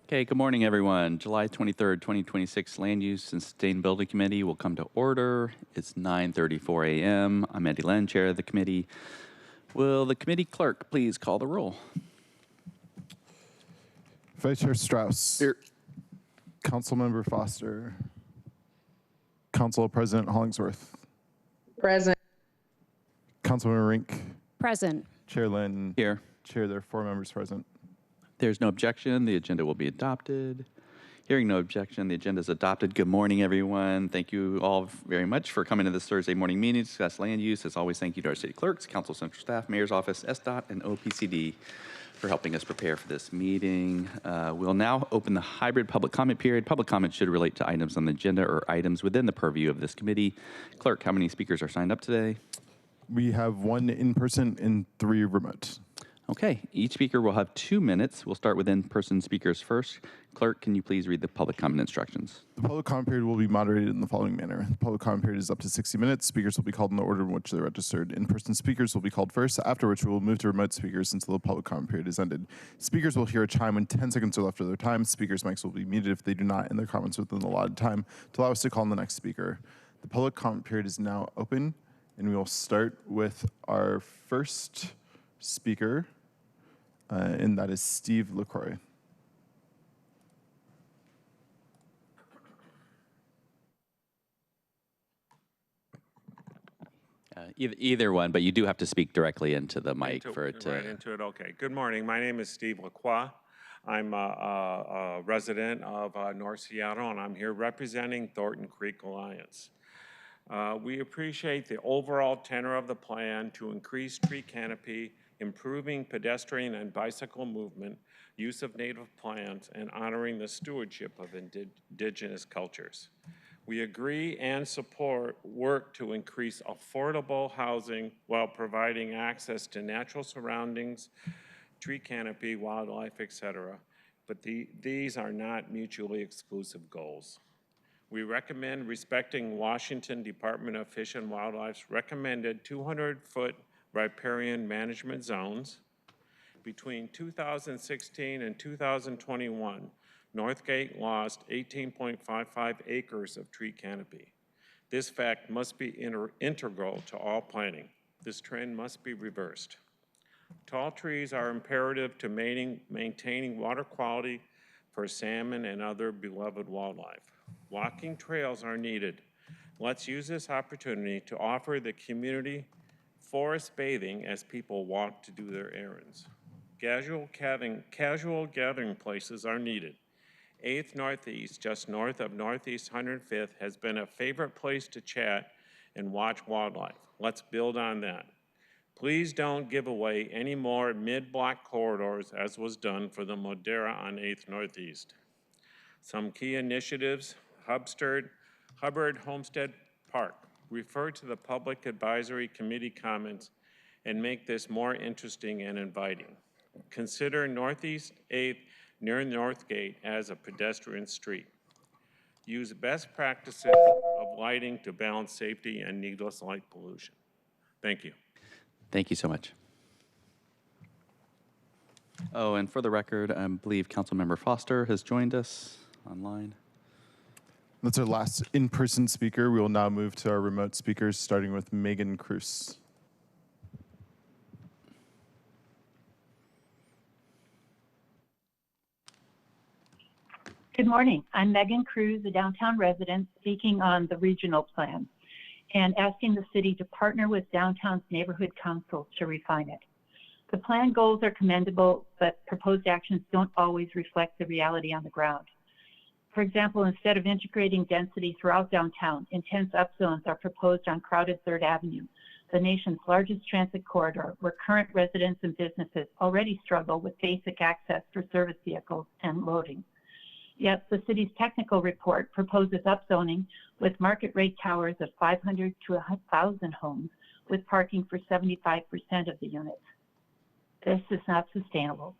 Okay, good morning, everyone. July 23rd, 2026 Land Use and Sustainability Committee will come to order. It's 9:34 a.m. I'm Eddie Len, Chair of the committee. Will the committee clerk please call the roll? Vice Chair Strauss. Here. Councilmember Foster. Council President Hollingsworth. Present. Councilmember Rink. Present. Chair Lynn. Here. Chair, there are 4 members present. There's no objection. The agenda will be adopted. Hearing no objection, the agenda is adopted. Good morning, everyone. Thank you all very much for coming to this Thursday morning meeting to discuss land use. As always, thank you to our city clerks, council central staff, mayor's office, SDOT, and OPCD for helping us prepare for this meeting. We'll now open the hybrid public comment period. Public comment should relate to items on the agenda or items within the purview of this committee. Clerk, how many speakers are signed up today? We have 1 in person and 3 remote. Okay, each speaker will have 2 minutes. We'll start with in-person speakers first. Clerk, can you please read the public comment instructions? The public comment period will be moderated in the following manner. The public comment period is up to 60 minutes. Speakers will be called in the order in which they're registered. In-person speakers will be called first, after which we will move to remote speakers until the public comment period is ended. Speakers will hear a chime when 10 seconds are left of their time. Speakers' mics will be muted if they do not end their comments within the allotted time to allow us to call on the next speaker. The public comment period is now open, and we will start with our first speaker, and that is Steve LaCroix. Either one, but you do have to speak directly into the mic for it to... Right into it, okay. Good morning, my name is Steve Lacroix. I'm a resident of North Seattle, and I'm here representing Thornton Creek Alliance. We appreciate the overall tenor of the plan to increase tree canopy, improving pedestrian and bicycle movement, use of native plants, and honoring the stewardship of indigenous cultures. We agree and support work to increase affordable housing while providing access to natural surroundings, tree canopy, wildlife, etc. But these are not mutually exclusive goals. We recommend respecting Washington Department of Fish and Wildlife's recommended 200-foot riparian management zones. Between 2016 and 2021, Northgate lost 18.55 acres of tree canopy. This fact must be integral to all planning. This trend must be reversed. Tall trees are imperative to maintaining water quality for salmon and other beloved wildlife. Walking trails are needed. Let's use this opportunity to offer the community forest bathing as people walk to do their errands. Casual gathering places are needed. 8th Northeast, just north of Northeast 105th, has been a favorite place to chat and watch wildlife. Let's build on that. Please don't give away any more mid-block corridors as was done for the Modera on 8th Northeast. Some key initiatives: Hubbard Homestead Park. Refer to the Public Advisory Committee comments and make this more interesting and inviting. Consider Northeast 8th near Northgate as a pedestrian street. Use best practices of lighting to balance safety and needless light pollution. Thank you. Thank you so much. Oh, and for the record, I believe Councilmember Foster has joined us online. That's our last in-person speaker. We will now move to our remote speakers, starting with Megan Cruz. Good morning. I'm Megan Cruz, a downtown resident, speaking on the regional plan and asking the city to partner with downtown's neighborhood councils to refine it. The plan goals are commendable, but proposed actions don't always reflect the reality on the ground. For example, instead of integrating density throughout downtown, intense upzones are proposed on crowded 3rd Avenue, the nation's largest transit corridor, where current residents and businesses already struggle with basic access for service vehicles and loading. Yet the city's technical report proposes upzoning with market rate towers of 500 to 1,000 homes with parking for 75% of the units. This is not sustainable.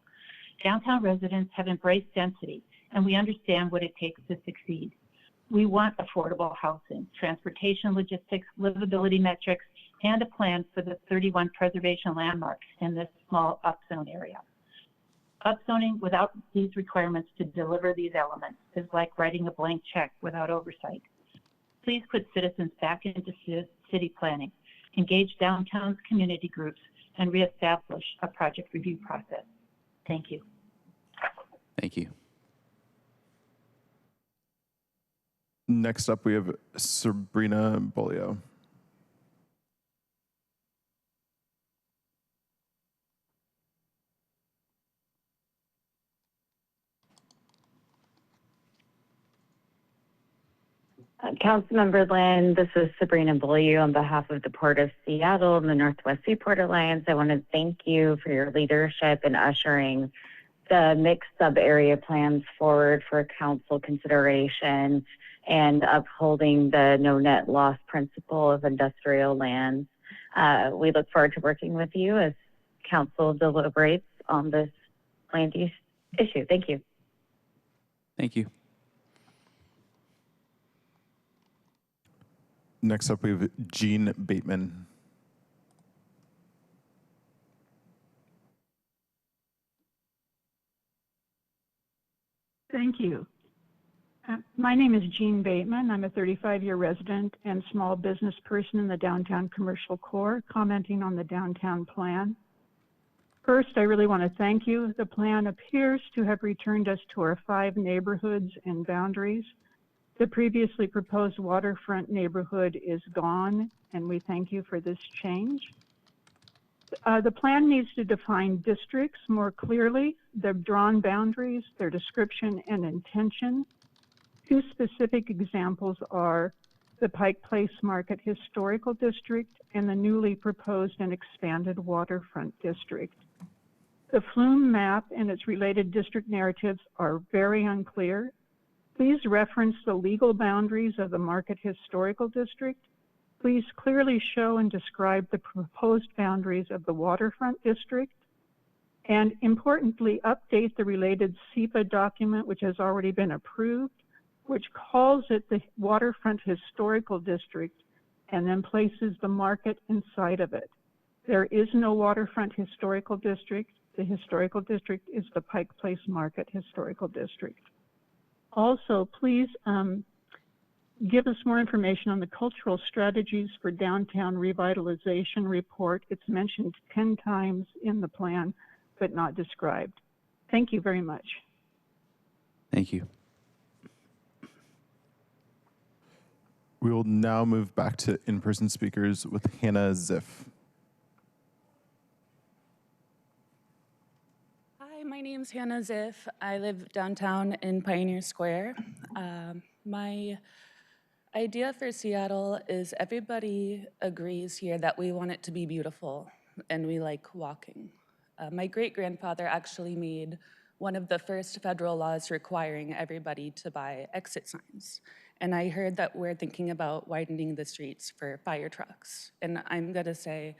Downtown residents have embraced density, and we understand what it takes to succeed. We want affordable housing, transportation logistics, livability metrics, and a plan for the 31 preservation landmarks in this small upzone area. Upzoning without these requirements to deliver these elements is like writing a blank check without oversight. Please put citizens back into city planning, engage downtown's community groups, and reestablish a project review process. Thank you. Thank you. Next up, we have Sabrina Bolio. Councilmember Lynn, this is Sabrina Beaulieu on behalf of the Port of Seattle and the Northwest Seaport Alliance. I want to thank you for your leadership in ushering the mixed sub-area plans forward for council consideration and upholding the no net loss principle of industrial lands. We look forward to working with you as council deliberates on this land use issue. Thank you. Thank you. Next up, we have Jean Bateman. Thank you. My name is Jean Bateman. I'm a 35-year resident and small business person in the downtown commercial core, commenting on the downtown plan. First, I really want to thank you. The plan appears to have returned us to our 5 neighborhoods and boundaries. The previously proposed waterfront neighborhood is gone, and we thank you for this change. The plan needs to define districts more clearly, their drawn boundaries, their description and intention. 2 specific examples are the Pike Place Market Historical District and the newly proposed and expanded Waterfront District. The Flume map and its related district narratives are very unclear. Please reference the legal boundaries of the Market Historical District. Please clearly show and describe the proposed boundaries of the Waterfront District. And importantly, update the related SEPA document, which has already been approved, which calls it the Waterfront Historical District and then places the market inside of it. There is no Waterfront Historical District. The historical district is the Pike Place Market Historical District. Also, please give us more information on the cultural strategies for downtown revitalization report. It's mentioned 10 times in the plan, but not described. Thank you very much. Thank you. We will now move back to in-person speakers with Hannah Ziff. Hi, my name's Hannah Ziff. I live downtown in Pioneer Square. My idea for Seattle is everybody agrees here that we want it to be beautiful and we like walking. My great-grandfather actually made one of the first federal laws requiring everybody to buy exit signs. And I heard that we're thinking about widening the streets for fire trucks. And I'm gonna say,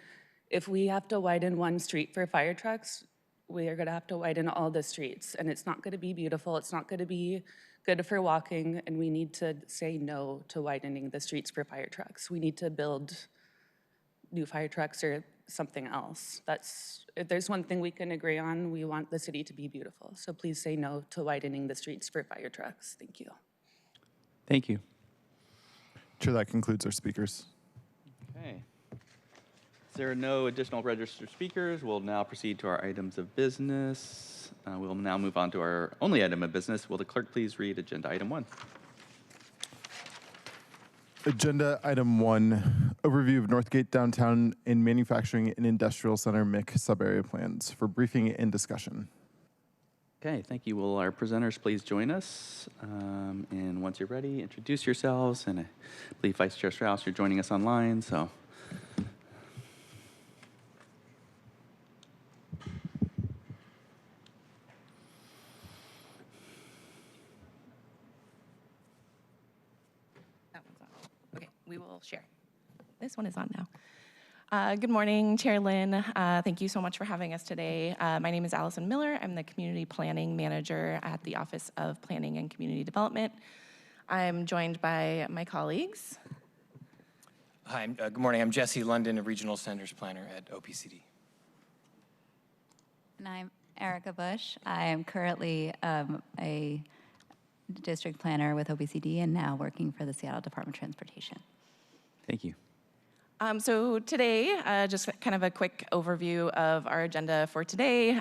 if we have to widen one street for fire trucks, we are gonna have to widen all the streets. And it's not gonna be beautiful, it's not gonna be good for walking, and we need to say no to widening the streets for fire trucks. We need to build new fire trucks or something else. If there's one thing we can agree on, we want the city to be beautiful. So please say no to widening the streets for fire trucks. Thank you. Thank you. Chair, that concludes our speakers. Okay. If there are no additional registered speakers, we'll now proceed to our items of business. We'll now move on to our only item of business. Will the clerk please read agenda item 1? Agenda item 1, overview of Northgate Downtown and Manufacturing and Industrial Center MIC sub-area plans for briefing and discussion. Okay, thank you. Will our presenters please join us? And once you're ready, introduce yourselves. And I believe Vice Chair Strauss, you're joining us online, so. That one's on. Okay, we will share. This one is on now. Good morning, Chair Lynn. Thank you so much for having us today. My name is Allison Miller. I'm the Community Planning Manager at the Office of Planning and Community Development. I'm joined by my colleagues. Hi, good morning. I'm Jesse London, a Regional Centers Planner at OPCD. Erica Bush. I am currently a district planner with OBCD and now working for the Seattle Department of Transportation. Thank you. So today, just kind of a quick overview of our agenda for today.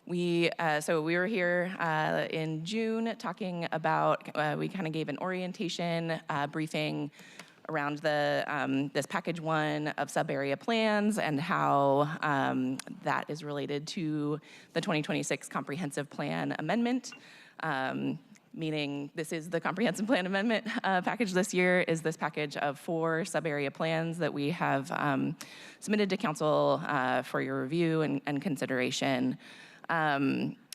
We were here in June talking about, we kind of gave an orientation briefing around this package 1 of sub-area plans and how that is related to the 2026 comprehensive plan amendment. Meaning this is the comprehensive plan amendment package this year, is this package of 4 sub-area plans that we have submitted to council for your review and consideration.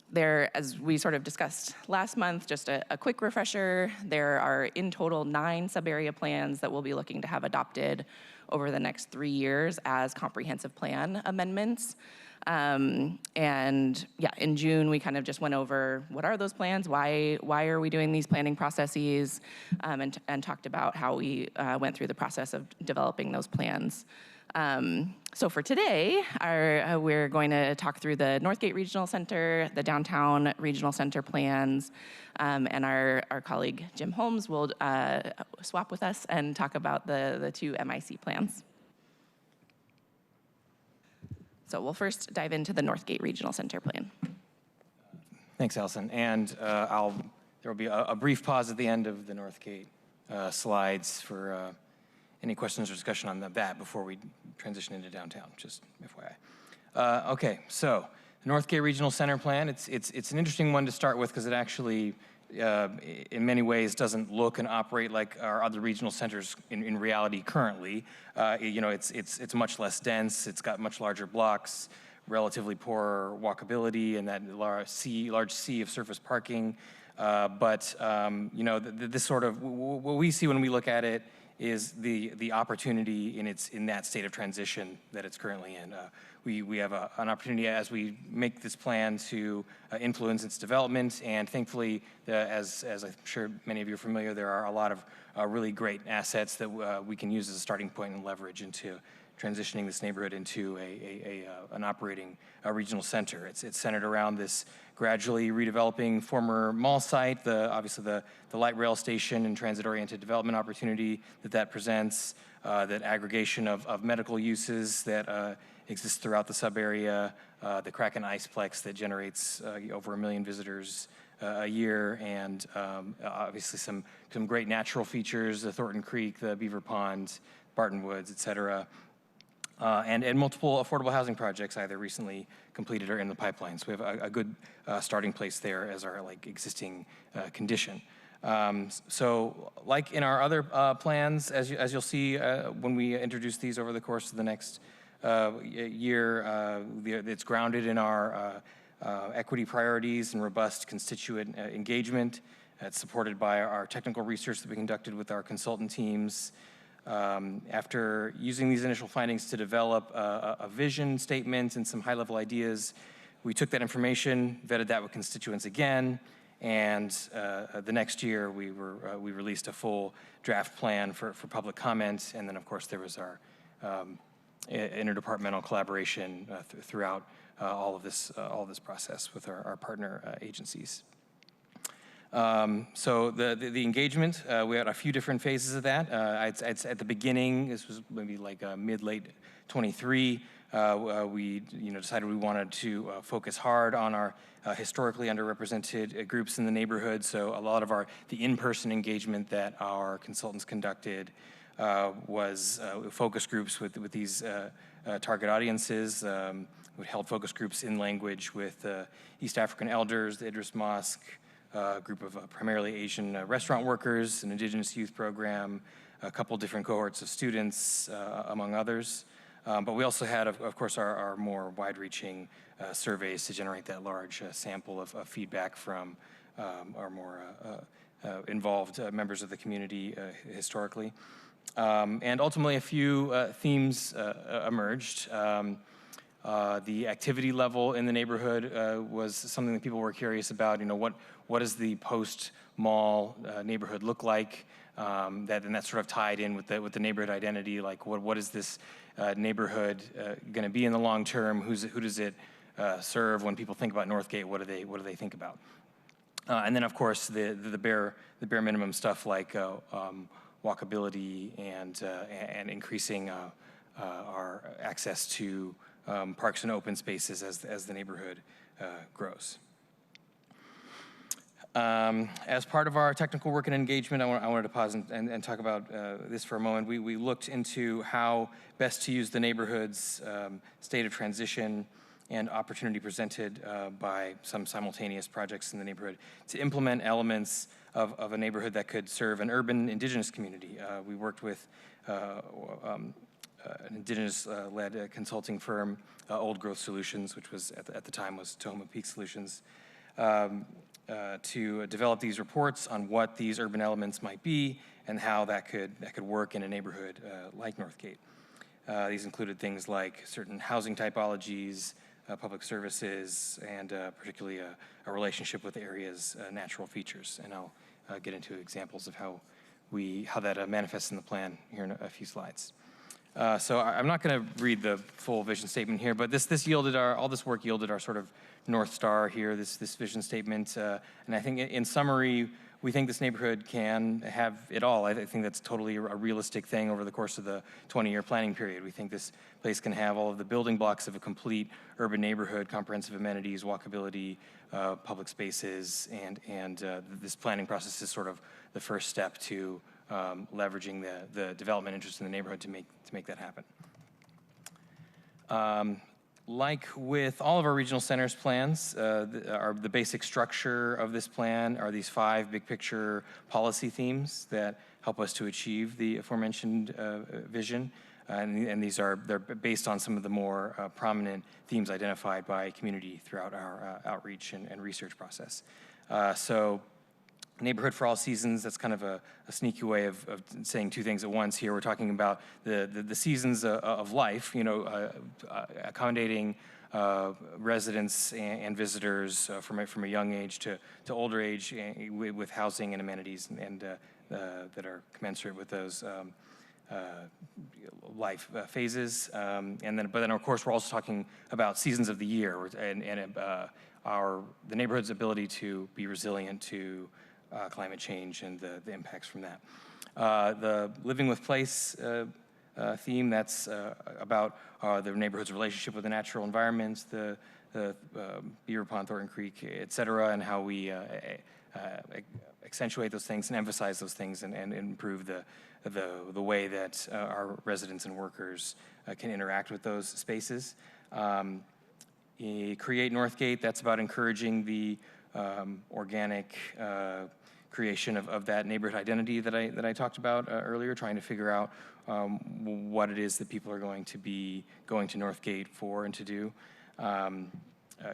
There, as we sort of discussed last month, just a quick refresher, there are in total 9 sub-area plans that we'll be looking to have adopted over the next 3 years as comprehensive plan amendments. And yeah, in June, we kind of just went over what are those plans, why are we doing these planning processes, and talked about how we went through the process of developing those plans. So for today, we're going to talk through the Northgate Regional Center, the Downtown Regional Center plans, and our colleague Jim Holmes will swap with us and talk about the 2 MIC plans. So we'll first dive into the Northgate Regional Center plan. Thanks, Allison. And there will be a brief pause at the end of the Northgate slides for any questions or discussion on that before we transition into downtown, just FYI. Okay, so the Northgate Regional Center plan, it's an interesting one to start with because it actually, in many ways, doesn't look and operate like our other regional centers in reality currently. It's much less dense, it's got much larger blocks, relatively poor walkability, and that large sea of surface parking. This sort of, what we see when we look at it is the opportunity in that state of transition that it's currently in. We have an opportunity as we make this plan to influence its development, and thankfully, as I'm sure many of you are familiar, there are a lot of really great assets that we can use as a starting point and leverage into transitioning this neighborhood into an operating regional center. It's centered around this gradually redeveloping former mall site, obviously the light rail station and transit-oriented development opportunity that presents, that aggregation of medical uses that exists throughout the sub-area, the Kraken Iceplex that generates over 1 million visitors a year, and obviously some great natural features, the Thornton Creek, the Beaver Pond, Barton Woods, et cetera. And multiple affordable housing projects either recently completed or in the pipeline. So we have a good starting place there as our existing condition. So like in our other plans, as you'll see when we introduce these over the course of the next year, it's grounded in our equity priorities and robust constituent engagement. It's supported by our technical research that we conducted with our consultant teams. After using these initial findings to develop a vision statement and some high-level ideas, we took that information, vetted that with constituents again, and the next year we released a full draft plan for public comment, and then of course there was our interdepartmental collaboration throughout all of this process with our partner agencies. So the engagement, we had a few different phases of that. It's at the beginning, this was maybe like mid-late 23, we decided we wanted to focus hard on our historically underrepresented groups in the neighborhood. So a lot of the in-person engagement that our consultants conducted was focus groups with these target audiences. We held focus groups in language with East African elders, the Idris Mosque, a group of primarily Asian restaurant workers, an indigenous youth program, a couple different cohorts of students, among others. But we also had, of course, our more wide-reaching surveys to generate that large sample of feedback from our more involved members of the community historically. And ultimately, a few themes emerged. The activity level in the neighborhood was something that people were curious about. What does the post-mall neighborhood look like? And that sort of tied in with the neighborhood identity. Like, what is this neighborhood going to be in the long term? Who does it serve? When people think about Northgate, what do they think about? And then, of course, the bare minimum stuff like walkability and increasing our access to parks and open spaces as the neighborhood grows. As part of our technical work and engagement, I wanted to pause and talk about this for a moment. We looked into how best to use the neighborhood's state of transition and opportunity presented by some simultaneous projects in the neighborhood to implement elements of a neighborhood that could serve an urban indigenous community. We worked with an indigenous-led consulting firm, Old Growth Solutions, which was at the time was Tahoma Peak Solutions, to develop these reports on what these urban elements might be and how that could work in a neighborhood like Northgate. These included things like certain housing typologies, public services, and particularly a relationship with the area's natural features. And I'll get into examples of how that manifests in the plan here in a few slides. So I'm not going to read the full vision statement here, but all this work yielded our sort of North Star here, this vision statement. And I think in summary, we think this neighborhood can have it all. I think that's totally a realistic thing over the course of the 20-year planning period. We think this place can have all of the building blocks of a complete urban neighborhood, comprehensive amenities, walkability, public spaces, and this planning process is sort of the first step to leveraging the development interest in the neighborhood to make that happen. Like with all of our regional centers plans, the basic structure of this plan are these 5 big picture policy themes that help us to achieve the aforementioned vision. And they're based on some of the more prominent themes identified by community throughout our outreach and research process. So neighborhood for all seasons, that's kind of a sneaky way of saying 2 things at once here. We're talking about the seasons of life, accommodating residents and visitors from a young age to older age with housing and amenities and that are commensurate with those life phases. But then of course we're also talking about seasons of the year and the neighborhood's ability to be resilient to climate change and the impacts from that. The Living with Place theme, that's about the neighborhood's relationship with the natural environments, the Beaver Pond, Thornton Creek, et cetera, and how we accentuate those things and emphasize those things and improve the way that our residents and workers can interact with those spaces. Create Northgate, that's about encouraging the organic creation of that neighborhood identity that I talked about earlier, trying to figure out what it is that people are going to be going to Northgate for and to do.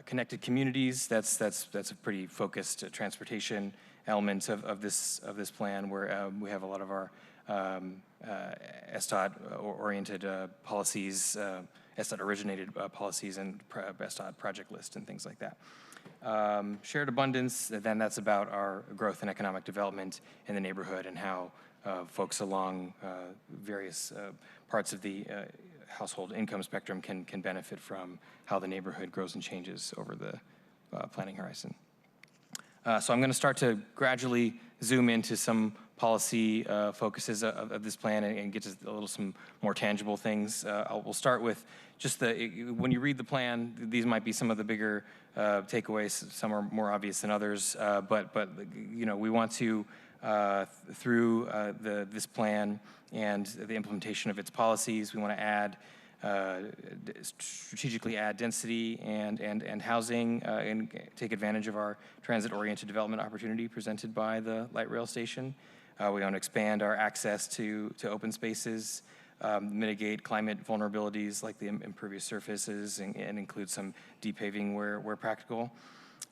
Connected communities, that's a pretty focused transportation element of this plan, where we have a lot of our SDOT-oriented policies, SDOT-originated policies and SDOT project list and things like that. Shared abundance, then that's about our growth and economic development in the neighborhood and how folks along various parts of the household income spectrum can benefit from how the neighborhood grows and changes over the planning horizon. So I'm going to start to gradually zoom into some policy focuses of this plan and get to some more tangible things. We'll start with just when you read the plan, these might be some of the bigger takeaways. Some are more obvious than others, but we want to through this plan and the implementation of its policies, we want to strategically add density and housing and take advantage of our transit-oriented development opportunity presented by the light rail station. We want to expand our access to open spaces, mitigate climate vulnerabilities like the impervious surfaces, and include some deep paving where practical.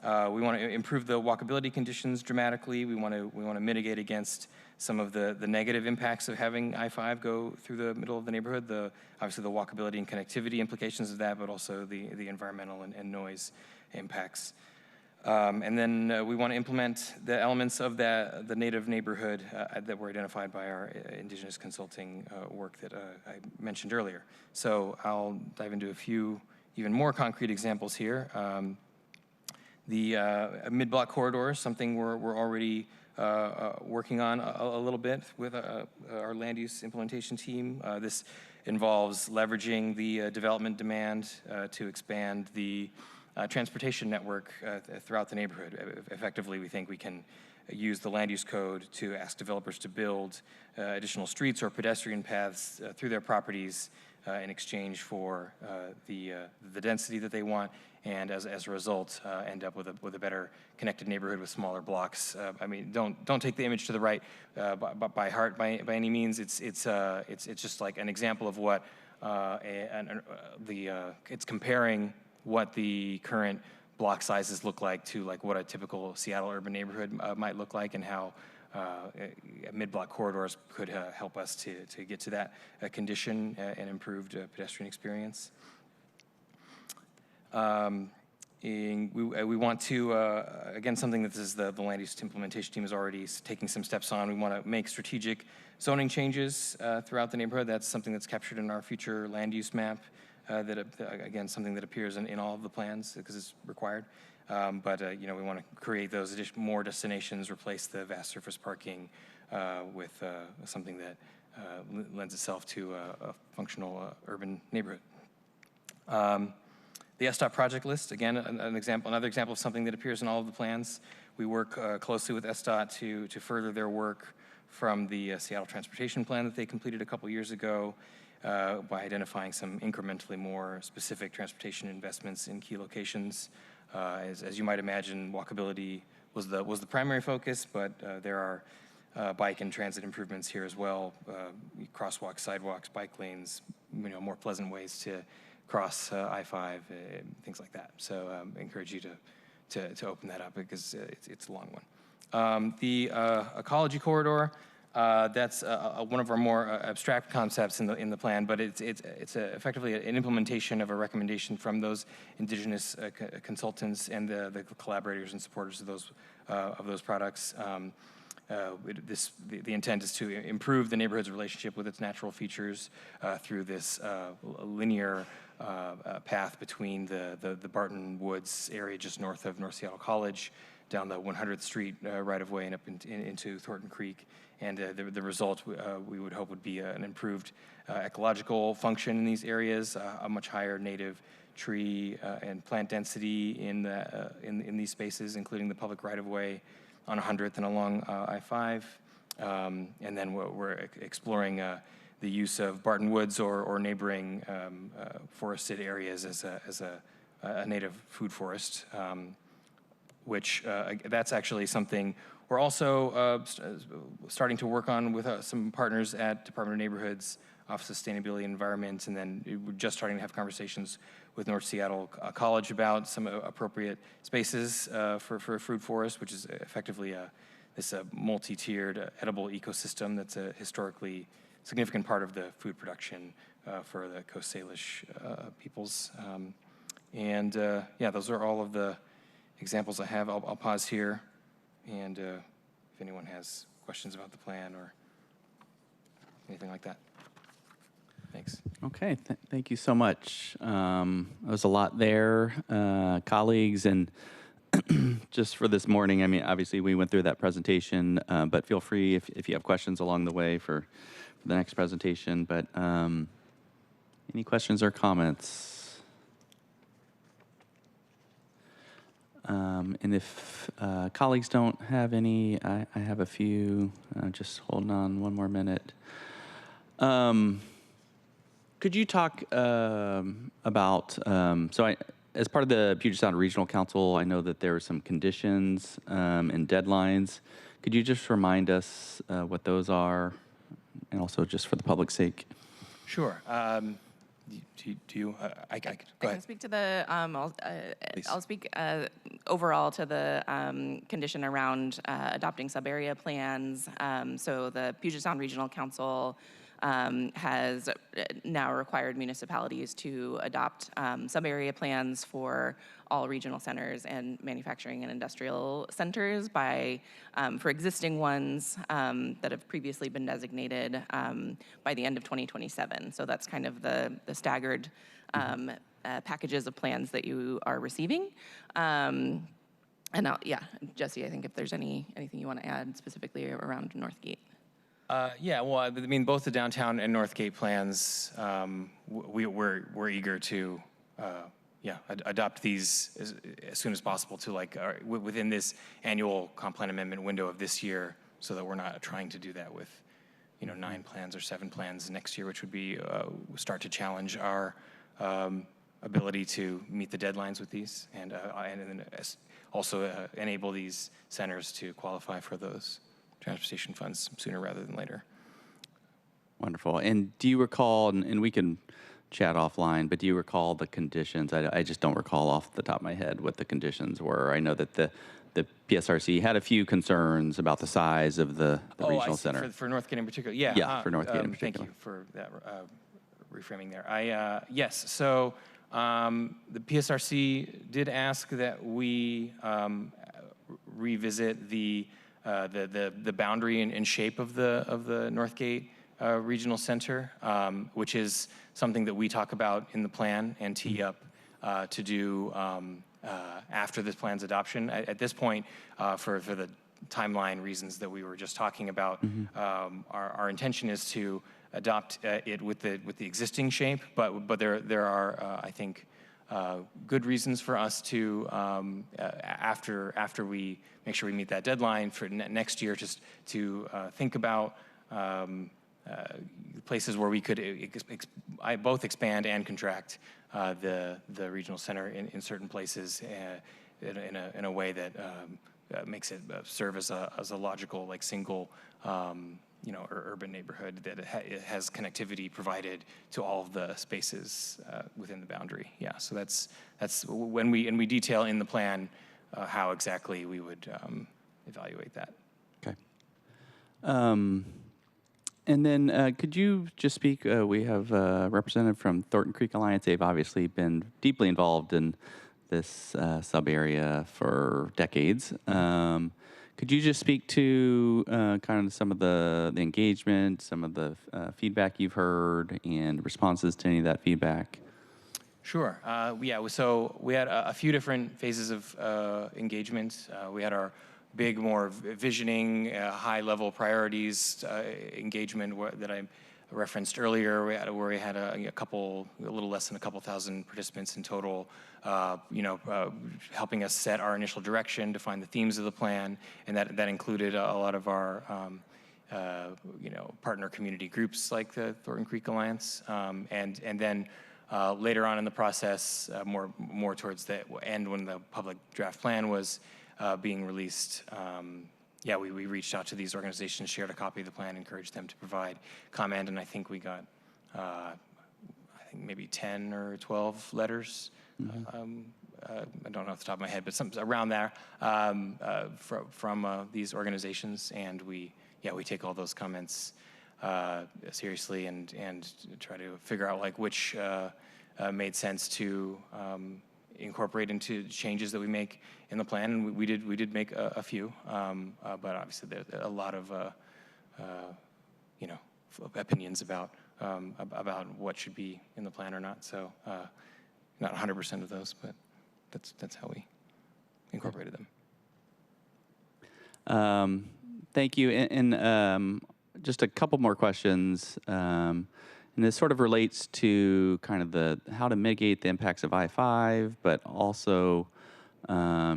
We want to improve the walkability conditions dramatically. We want to mitigate against some of the negative impacts of having I-5 go through the middle of the neighborhood, obviously the walkability and connectivity implications of that, but also the environmental and noise impacts. And then we want to implement the elements of the native neighborhood that were identified by our indigenous consulting work that I mentioned earlier. So I'll dive into a few even more concrete examples here. The mid-block corridor is something we're already working on a little bit with our land use implementation team. This involves leveraging the development demand to expand the transportation network throughout the neighborhood. Effectively, we think we can use the land use code to ask developers to build additional streets or pedestrian paths through their properties in exchange for the density that they want, and as a result, end up with a better connected neighborhood with smaller blocks. I mean, don't take the image to the right by heart by any means. It's just like an example of what it's comparing what the current block sizes look like to like what a typical Seattle urban neighborhood might look like, and how mid-block corridors could help us to get to that condition and improved pedestrian experience. We want to, again, something that the land use implementation team is already taking some steps on. We want to make strategic zoning changes throughout the neighborhood. That's something that's captured in our future land use map. Again, something that appears in all of the plans because it's required. But we want to create those more destinations, replace the vast surface parking with something that lends itself to a functional urban neighborhood. The SDOT project list, again, another example of something that appears in all of the plans. We work closely with SDOT to further their work from the Seattle Transportation Plan that they completed a couple years ago by identifying some incrementally more specific transportation investments in key locations. As you might imagine, walkability was the primary focus, but there are bike and transit improvements here as well. Crosswalks, sidewalks, bike lanes, more pleasant ways to cross I-5, things like that. So I encourage you to open that up because it's a long one. The ecology corridor, that's one of our more abstract concepts in the plan, but it's effectively an implementation of a recommendation from those indigenous consultants and the collaborators and supporters of those products. The intent is to improve the neighborhood's relationship with its natural features through this linear path between the Barton Woods area just north of North Seattle College, down the 100th Street right-of-way and up into Thornton Creek. And the result we would hope would be an improved ecological function in these areas, a much higher native tree and plant density in these spaces, including the public right-of-way on 100th and along I-5. And then we're exploring the use of Barton Woods or neighboring forested areas as a native food forest, which that's actually something we're also starting to work on with some partners at Department of Neighborhoods, Office of Sustainability and Environment, and then we're just starting to have conversations with North Seattle College about some appropriate spaces for a food forest, which is effectively this multi-tiered edible ecosystem that's a historically significant part of the food production for the Coast Salish peoples. Yeah, those are all of the examples I have. I'll pause here, and if anyone has questions about the plan or anything like that. Thanks. Okay, thank you so much. There's a lot there, colleagues, and just for this morning, I mean, obviously we went through that presentation, but feel free if you have questions along the way for the next presentation. But any questions or comments? And if colleagues don't have any, I have a few. Just holding on one more minute. Could you talk about, as part of the Puget Sound Regional Council, I know that there are some conditions and deadlines. Could you just remind us what those are, and also just for the public's sake? Sure. Do you? I could go ahead. Can speak to the. I'll speak overall to the condition around adopting sub-area plans. So the Puget Sound Regional Council has now required municipalities to adopt sub-area plans for all regional centers and manufacturing and industrial centers for existing ones that have previously been designated by the end of 2027. So that's kind of the staggered packages of plans that you are receiving. Yeah, Jesse, I think if there's anything you want to add specifically around Northgate. Yeah, well, I mean, both the downtown and Northgate plans, we're eager to, adopt these as soon as possible to within this annual comp plan amendment window of this year, so that we're not trying to do that with, 9 plans or 7 plans next year, which would be start to challenge our ability to meet the deadlines with these, and then also enable these centers to qualify for those transportation funds sooner rather than later. Wonderful. And do you recall, and we can chat offline, but do you recall the conditions? I just don't recall off the top of my head what the conditions were. I know that the PSRC had a few concerns about the size of the regional center. For Northgate in particular, yeah. Yeah, for Northgate in particular. Thank you for that reframing there. Yes, so the PSRC did ask that we revisit the boundary and shape of the Northgate Regional Center, which is something that we talk about in the plan and tee up to do after this plan's adoption. At this point, for the timeline reasons that we were just talking about, our intention is to adopt it with the existing shape, but there are I think good reasons for us to after we make sure we meet that deadline for next year, just to think about places where we could both expand and contract the regional center in certain places in a way that makes it serve as a logical, single urban neighborhood that it has connectivity provided to all of the spaces within the boundary. Yeah, so that's when we detail in the plan how exactly we would evaluate that. Okay. And then could you just speak, we have a representative from Thornton Creek Alliance. They've obviously been deeply involved in this sub-area for decades. Could you just speak to kind of some of the engagement, some of the feedback you've heard, and responses to any of that feedback? Sure. So we had a few different phases of engagement. We had our big, more visioning, high-level priorities engagement that I referenced earlier. Where we had a little less than a couple thousand participants in total. Helping us set our initial direction, define the themes of the plan, and that included a lot of our partner community groups like the Thornton Creek Alliance, and then later on in the process, more towards the end when the public draft plan was being released. We reached out to these organizations, shared a copy of the plan, encouraged them to provide comment, and I think we got maybe 10 or 12 letters. I don't know off the top of my head, but something around there from these organizations, and we take all those comments seriously and try to figure out which made sense to incorporate into changes that we make in the plan, and we did make a few, but obviously there's a lot of opinions about what should be in the plan or not. So not 100% of those, but that's how we incorporated them. Thank you, and just a couple more questions. And this sort of relates to kind of how to mitigate the impacts of I-5, but also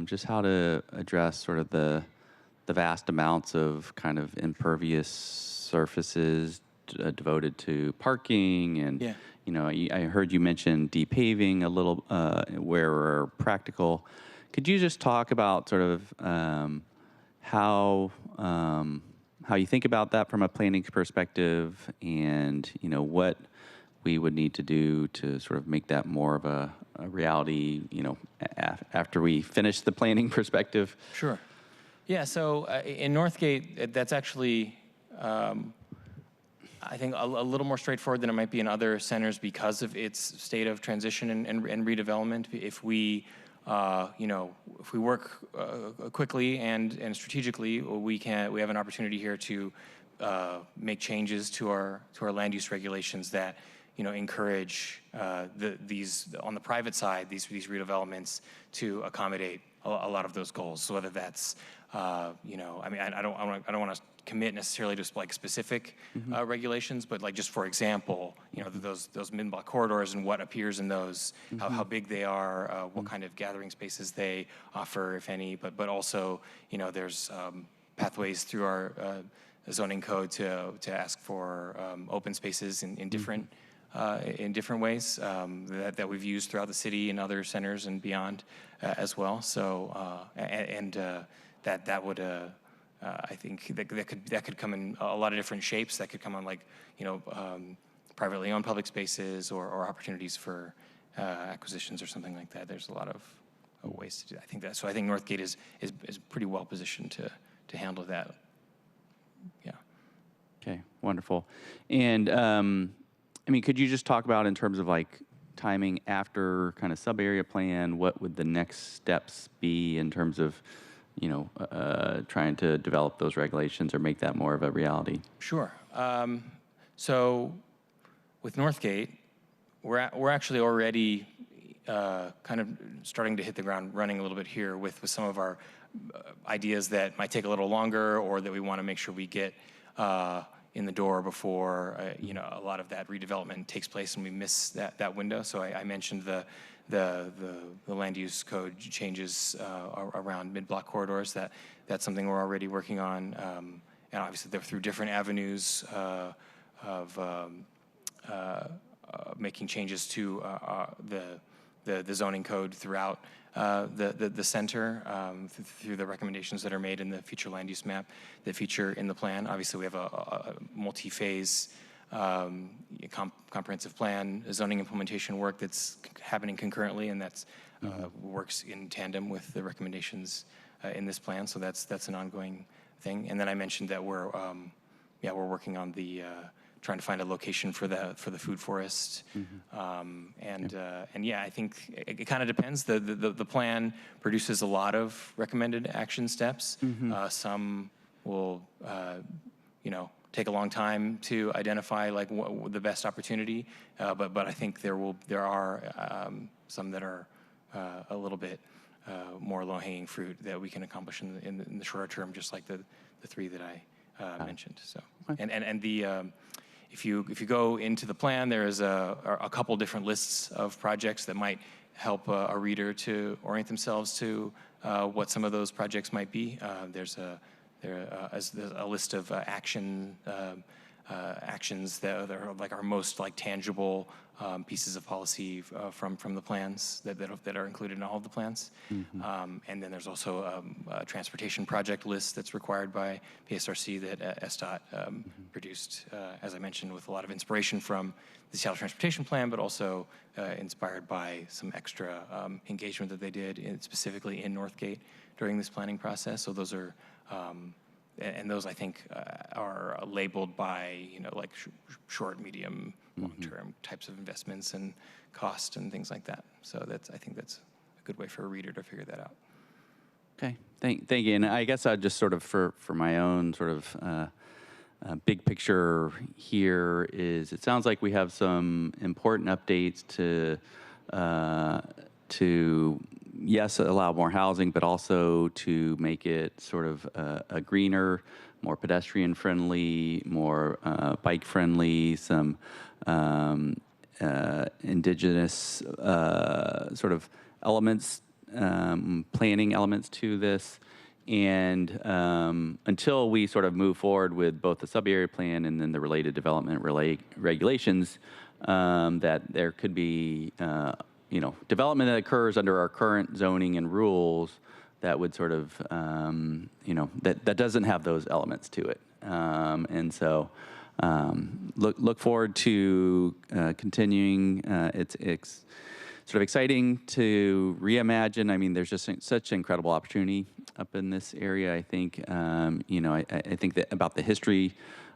just how to address sort of the vast amounts of kind of impervious surfaces devoted to parking. And, I heard you mention depaving a little where practical. Could you just talk about sort of how you think about that from a planning perspective, and what we would need to do to sort of make that more of a reality, after we finish the planning perspective? Sure. Yeah. So in Northgate, that's actually I think a little more straightforward than it might be in other centers because of its state of transition and redevelopment. If we if we work quickly and strategically, we have an opportunity here to make changes to our land use regulations that encourage these on the private side, these redevelopments to accommodate a lot of those goals. So whether that's, I mean, I don't want to commit necessarily to like specific regulations, but like just for example, those mid-block corridors and what appears in those, how big they are, what kind of gathering spaces they offer, if any, but also, there's pathways through our zoning code to ask for open spaces in different ways that we've used throughout the city and other centers and beyond as well. So that would I think that could come in a lot of different shapes. That could come on privately owned public spaces or opportunities for acquisitions or something like that. There's a lot of ways to do that. I think that. So I think Northgate is pretty well positioned to handle that. Yeah. Okay, wonderful. And I mean, could you just talk about in terms of like timing after kind of sub-area plan, what would the next steps be in terms of, trying to develop those regulations or make that more of a reality? Sure. So with Northgate, we're actually already kind of starting to hit the ground running a little bit here with some of our ideas that might take a little longer or that we want to make sure we get in the door before a lot of that redevelopment takes place and we miss that window. So I mentioned the land use code changes around mid-block corridors. That's something we're already working on, and obviously they're through different avenues of making changes to the zoning code throughout the center through the recommendations that are made in the future land use map that feature in the plan. Obviously, we have a multi-phase comprehensive plan, zoning implementation work that's happening concurrently, and that's works in tandem with the recommendations in this plan. So that's an ongoing thing. And then I mentioned that we're working on the trying to find a location for the food forest, and I think it kind of depends. The plan produces a lot of recommended action steps. Some will take a long time to identify like what the best opportunity, but I think there are some that are a little bit more low-hanging fruit that we can accomplish in the shorter term, just like the three that I mentioned. So and the if you go into the plan, there is a couple different lists of projects that might help a reader to orient themselves to what some of those projects might be. There's a list of actions that are like our most like tangible pieces of policy from the plans that are included in all of the plans. And then there's also a transportation project list that's required by PSRC that SDOT produced, as I mentioned, with a lot of inspiration from the Seattle Transportation Plan, but also inspired by some extra engagement that they did specifically in Northgate during this planning process. So those are and those I think are labeled by like short, medium, long-term types of investments and cost and things like that. So I think that's a good way for a reader to figure that out. Okay, thank you. And I guess I'd just sort of for my own sort of big picture here is it sounds like we have some important updates to yes, allow more housing, but also to make it sort of a greener, more pedestrian-friendly, more bike-friendly, some indigenous sort of elements, planning elements to this. And until we sort of move forward with both the sub-area plan and then the related development regulations, that there could be development that occurs under our current zoning and rules that would sort of, that doesn't have those elements to it. And so look forward to continuing. It's sort of exciting to reimagine. I mean, there's just such incredible opportunity up in this area. I think, I think that about the history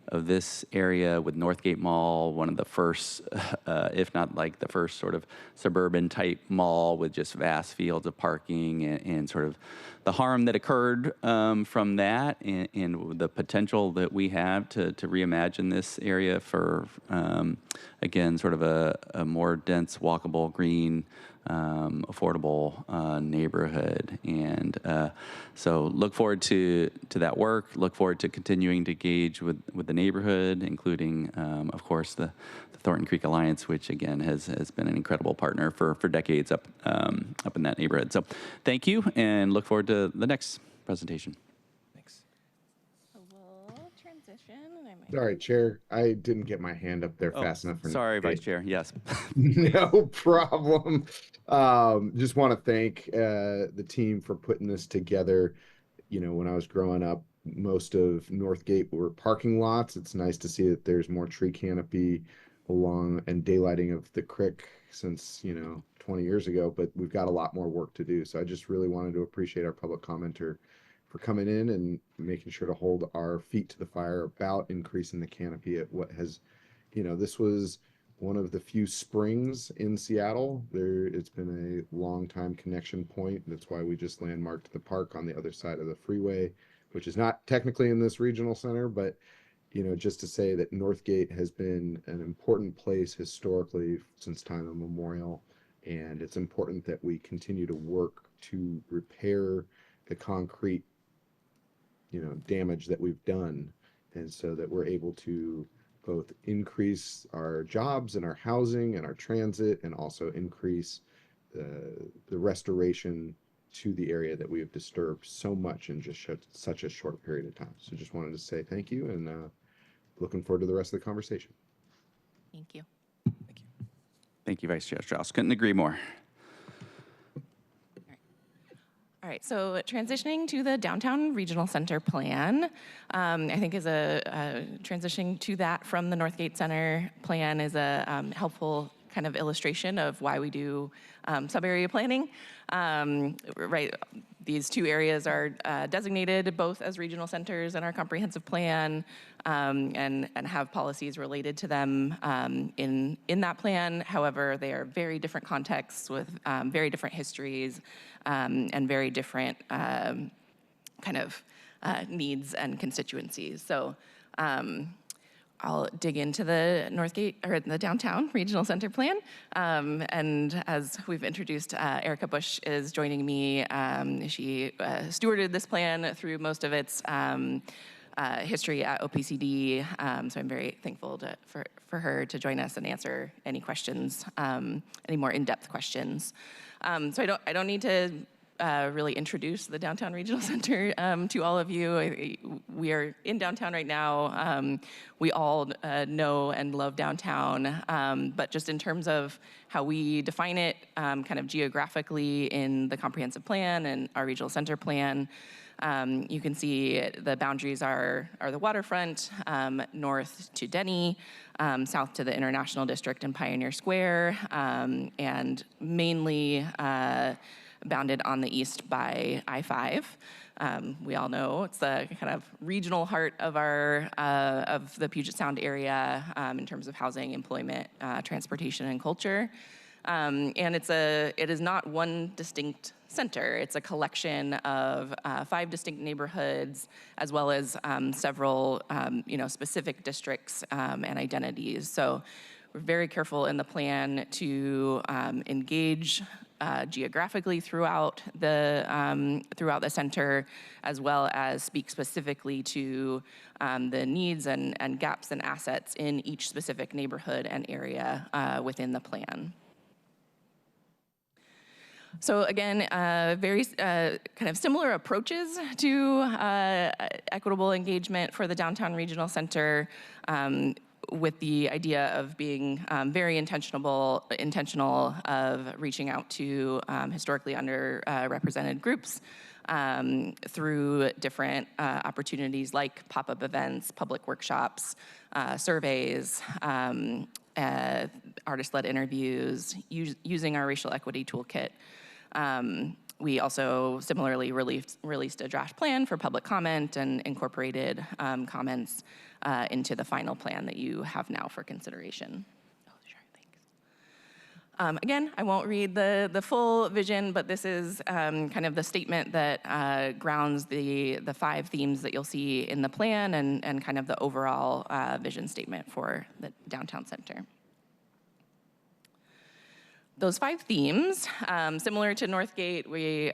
of this area with Northgate Mall, one of the first, if not like the first sort of suburban type mall with just vast fields of parking and sort of the harm that occurred from that and the potential that we have to reimagine this area for, again, sort of a more dense, walkable, green, affordable neighborhood. And so look forward to that work, look forward to continuing to engage with the neighborhood, including, of course, the Thornton Creek Alliance, which again has been an incredible partner for decades up in that neighborhood. So thank you, and look forward to the next presentation. Thanks. So we'll transition. All right, Chair. I didn't get my hand up there Oh, fast enough. sorry, Vice Chair. Yes. No problem. Just want to thank the team for putting this together. You know, when I was growing up, most of Northgate were parking lots. It's nice to see that there's more tree canopy along and daylighting of the creek since, 20 years ago, but we've got a lot more work to do. So I just really wanted to appreciate our public commenter for coming in and making sure to hold our feet to the fire about increasing the canopy at what has, this was one of the few springs in Seattle. It's been a long time connection point. That's why we just landmarked the park on the other side of the freeway, which is not technically in this regional center, but just to say that Northgate has been an important place historically since time immemorial, and it's important that we continue to work to repair the concrete damage that we've done, and so that we're able to both increase our jobs and our housing and our transit, and also increase the restoration to the area that we have disturbed so much in just such a short period of time. So just wanted to say thank you, and looking forward to the rest of the conversation. Thank you. Thank you, Vice Chair Strauss. Couldn't agree more. All right, so transitioning to the Downtown Regional Center plan, I think is transitioning to that from the Northgate Center plan is a helpful kind of illustration of why we do sub-area planning. Right, these two areas are designated both as regional centers in our comprehensive plan, and have policies related to them in that plan. However, they are very different contexts with very different histories and very different kind of needs and constituencies. So I'll dig into the Northgate or the Downtown Regional Center plan. And as we've introduced, Erica Bush is joining me. She stewarded this plan through most of its history at OPCD. So I'm very thankful for her to join us and answer any questions, any more in-depth questions. So I don't need to really introduce the Downtown Regional Center to all of you. We are in downtown right now. We all know and love downtown, but just in terms of how we define it kind of geographically in the comprehensive plan and our regional center plan, you can see the boundaries are the waterfront, north to Denny, south to the International District and Pioneer Square, and mainly bounded on the east by I-5. We all know it's the kind of regional heart of of the Puget Sound area in terms of housing, employment, transportation, and culture. And it is not one distinct center. It's a collection of 5 distinct neighborhoods, as well as several specific districts and identities. So we're very careful in the plan to engage geographically throughout the center, as well as speak specifically to the needs and gaps and assets in each specific neighborhood and area within the plan. So again, very kind of similar approaches to equitable engagement for the Downtown Regional Center, with the idea of being very intentional of reaching out to historically underrepresented groups through different opportunities like pop-up events, public workshops, surveys, artist-led interviews, using our racial equity toolkit. We also similarly released a draft plan for public comment and incorporated comments into the final plan that you have now for consideration. Oh, sure, thanks. Again, I won't read the full vision, but this is kind of the statement that grounds the 5 themes that you'll see in the plan and kind of the overall vision statement for the downtown center. Those 5 themes, similar to Northgate, we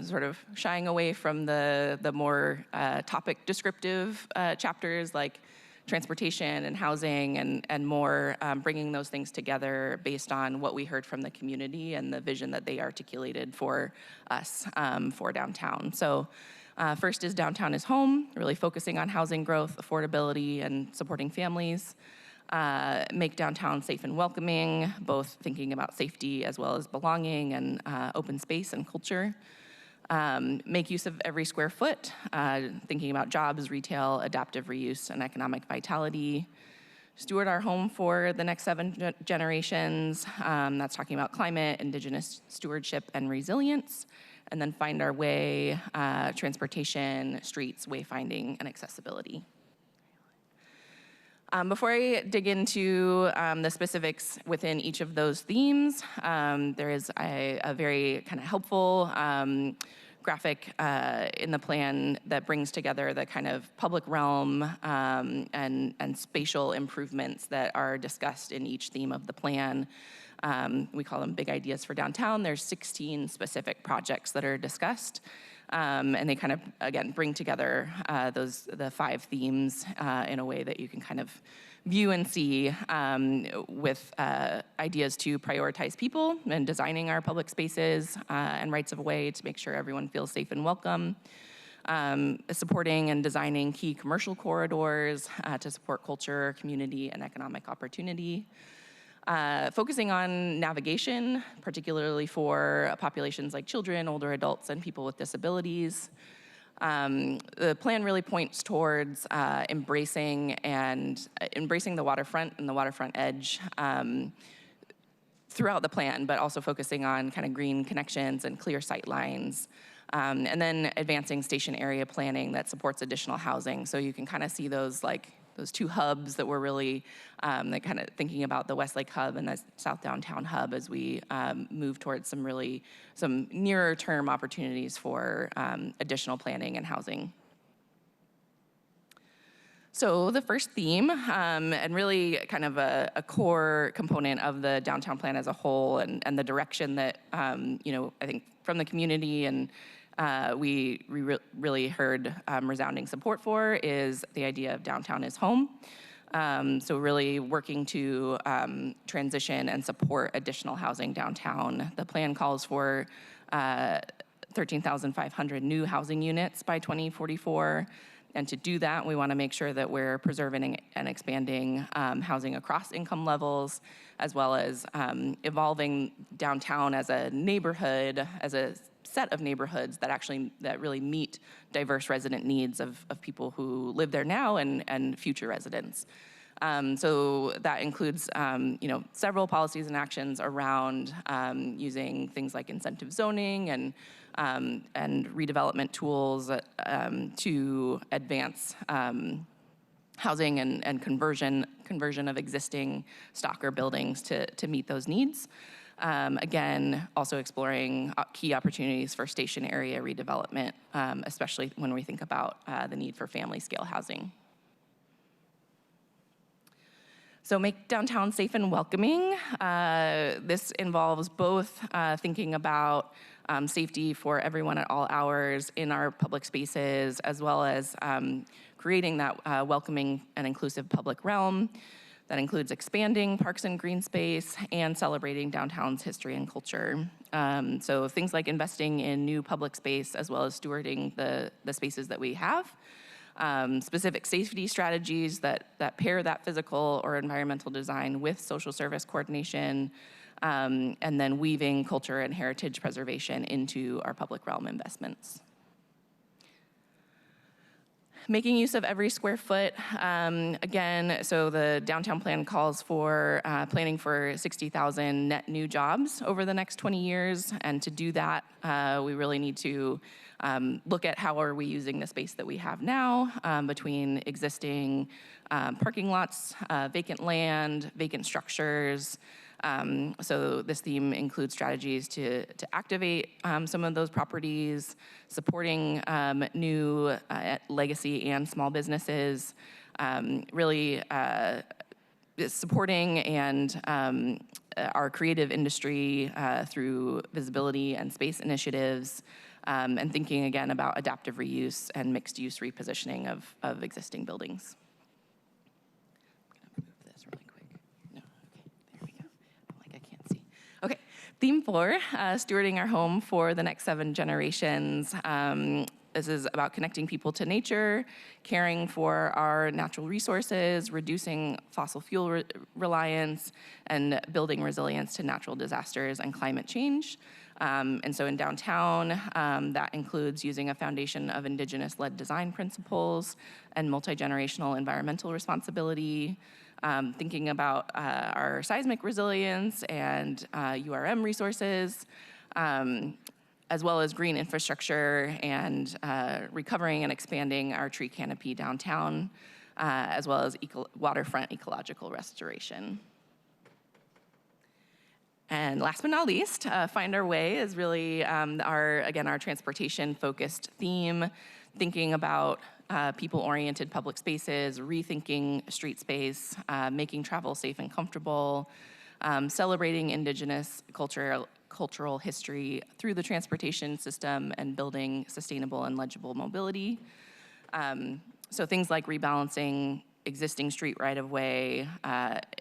sort of shying away from the more topic descriptive chapters like transportation and housing and more bringing those things together based on what we heard from the community and the vision that they articulated for us for downtown. So first is Downtown is Home, really focusing on housing growth, affordability, and supporting families. Make downtown safe and welcoming, both thinking about safety as well as belonging and open space and culture. Make use of every square foot, thinking about jobs, retail, adaptive reuse, and economic vitality. Steward our home for the next 7 generations. That's talking about climate, indigenous stewardship, and resilience. And then find our way, transportation, streets, wayfinding, and accessibility. Before I dig into the specifics within each of those themes, there is a very kind of helpful graphic in the plan that brings together the kind of public realm and spatial improvements that are discussed in each theme of the plan. We call them big ideas for downtown. There's 16 specific projects that are discussed. And they kind of, again, bring together the 5 themes in a way that you can kind of view and see with ideas to prioritize people and designing our public spaces and rights of way to make sure everyone feels safe and welcome. Supporting and designing key commercial corridors to support culture, community, and economic opportunity. Focusing on navigation, particularly for populations like children, older adults, and people with disabilities. The plan really points towards embracing the waterfront and the waterfront edge throughout the plan, but also focusing on kind of green connections and clear sight lines. And then advancing station area planning that supports additional housing. So you can kind of see those 2 hubs that we're really that kind of thinking about the Westlake hub and the South Downtown hub as we move towards some nearer term opportunities for additional planning and housing. So the first theme, and really kind of a core component of the downtown plan as a whole and the direction that, I think from the community and we really heard resounding support for is the idea of downtown is home. So really working to transition and support additional housing downtown. The plan calls for 13,500 new housing units by 2044. And to do that, we want to make sure that we're preserving and expanding housing across income levels, as well as evolving downtown as a neighborhood, as a set of neighborhoods that really meet diverse resident needs of people who live there now and future residents. So that includes, several policies and actions around using things like incentive zoning and redevelopment tools to advance housing and conversion of existing stock or buildings to meet those needs. Again, also exploring key opportunities for station area redevelopment, especially when we think about the need for family scale housing. So make downtown safe and welcoming. This involves both thinking about safety for everyone at all hours in our public spaces, as well as creating that welcoming and inclusive public realm. That includes expanding parks and green space and celebrating downtown's history and culture. So things like investing in new public space as well as stewarding the spaces that we have. Specific safety strategies that pair that physical or environmental design with social service coordination, and then weaving culture and heritage preservation into our public realm investments. Making use of every square foot. Again, so the downtown plan calls for planning for 60,000 net new jobs over the next 20 years. And to do that, we really need to look at how are we using the space that we have now between existing parking lots, vacant land, vacant structures. So this theme includes strategies to activate some of those properties, supporting new legacy and small businesses, really supporting and our creative industry through visibility and space initiatives, and thinking again about adaptive reuse and mixed use repositioning of existing buildings. Okay, theme 4, stewarding our home for the next 7 generations. This is about connecting people to nature, caring for our natural resources, reducing fossil fuel reliance, and building resilience to natural disasters and climate change. And so in downtown, that includes using a foundation of indigenous-led design principles and multi-generational environmental responsibility, thinking about our seismic resilience and URM resources, as well as green infrastructure and recovering and expanding our tree canopy downtown, as well as waterfront ecological restoration. And last but not least, Find Our Way is really our transportation-focused theme, thinking about people-oriented public spaces, rethinking street space, making travel safe and comfortable, celebrating indigenous cultural history through the transportation system, and building sustainable and legible mobility. So things like rebalancing existing street right-of-way,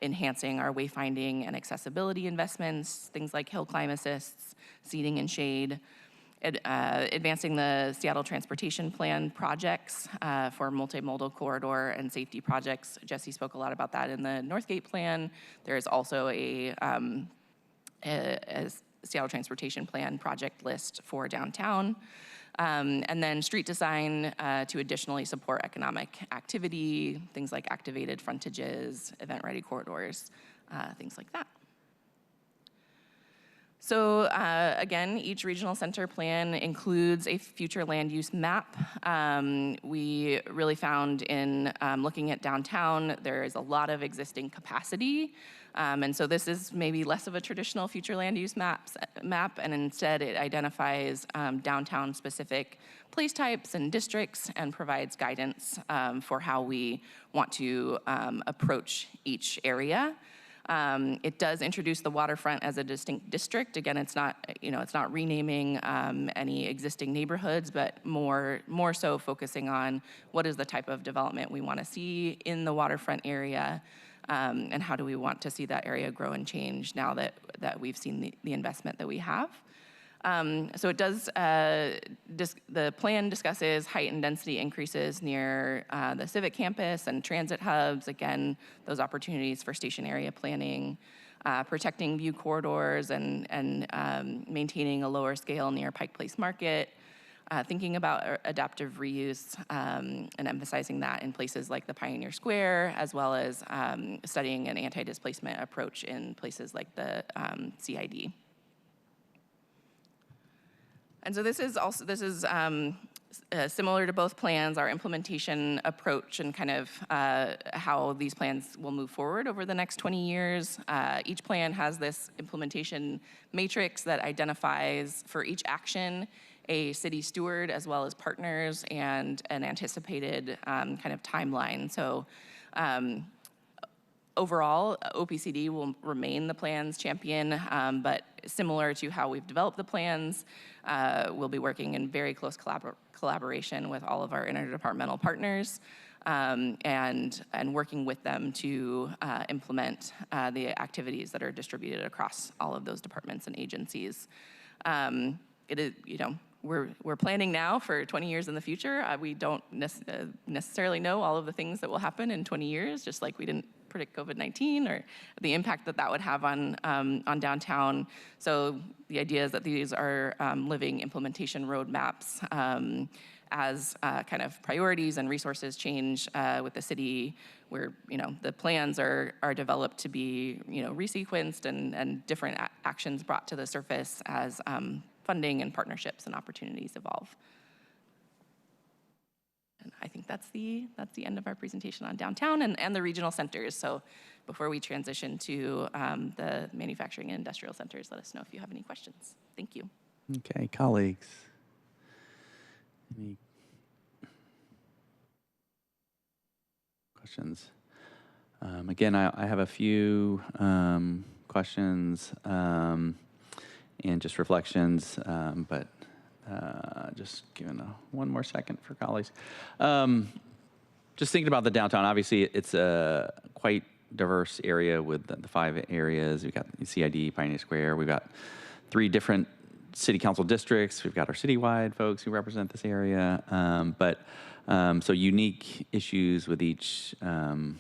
enhancing our wayfinding and accessibility investments, things like hill climb assists, seating and shade, advancing the Seattle Transportation Plan projects for multimodal corridor and safety projects. Jesse spoke a lot about that in the Northgate plan. There is also a Seattle Transportation Plan project list for downtown. And then street design to additionally support economic activity, things like activated frontages, event-ready corridors, things like that. So again, each regional center plan includes a future land use map. We really found in looking at downtown, there is a lot of existing capacity. And so this is maybe less of a traditional future land use map, and instead it identifies downtown-specific place types and districts and provides guidance for how we want to approach each area. It does introduce the waterfront as a distinct district. Again, it's not renaming any existing neighborhoods, but more so focusing on what is the type of development we want to see in the waterfront area. And how do we want to see that area grow and change now that we've seen the investment that we have. So it does, the plan discusses height and density increases near the civic campus and transit hubs. Again, those opportunities for station area planning, protecting view corridors and maintaining a lower scale near Pike Place Market. Thinking about adaptive reuse and emphasizing that in places like the Pioneer Square, as well as studying an anti-displacement approach in places like the CID. And so this is similar to both plans, our implementation approach and kind of how these plans will move forward over the next 20 years. Each plan has this implementation matrix that identifies for each action a city steward as well as partners and an anticipated kind of timeline. So overall, OPCD will remain the plan's champion, but similar to how we've developed the plans, we'll be working in very close collaboration with all of our interdepartmental partners and working with them to implement the activities that are distributed across all of those departments and agencies. It is, we're planning now for 20 years in the future. We don't necessarily know all of the things that will happen in 20 years, just like we didn't predict COVID-19 or the impact that would have on downtown. So the idea is that these are living implementation roadmaps as kind of priorities and resources change with the city, where the plans are developed to be resequenced and different actions brought to the surface as funding and partnerships and opportunities evolve. And I think that's the end of our presentation on downtown and the regional centers. So before we transition to the manufacturing and industrial centers, let us know if you have any questions. Thank you. Okay, colleagues. Any questions? Again, I have a few questions and just reflections, but just giving one more second for colleagues. Just thinking about the downtown, obviously it's a quite diverse area with the 5 areas. We've got CID, Pioneer Square. We've got 3 different city council districts. We've got our citywide folks who represent this area. So unique issues with each kind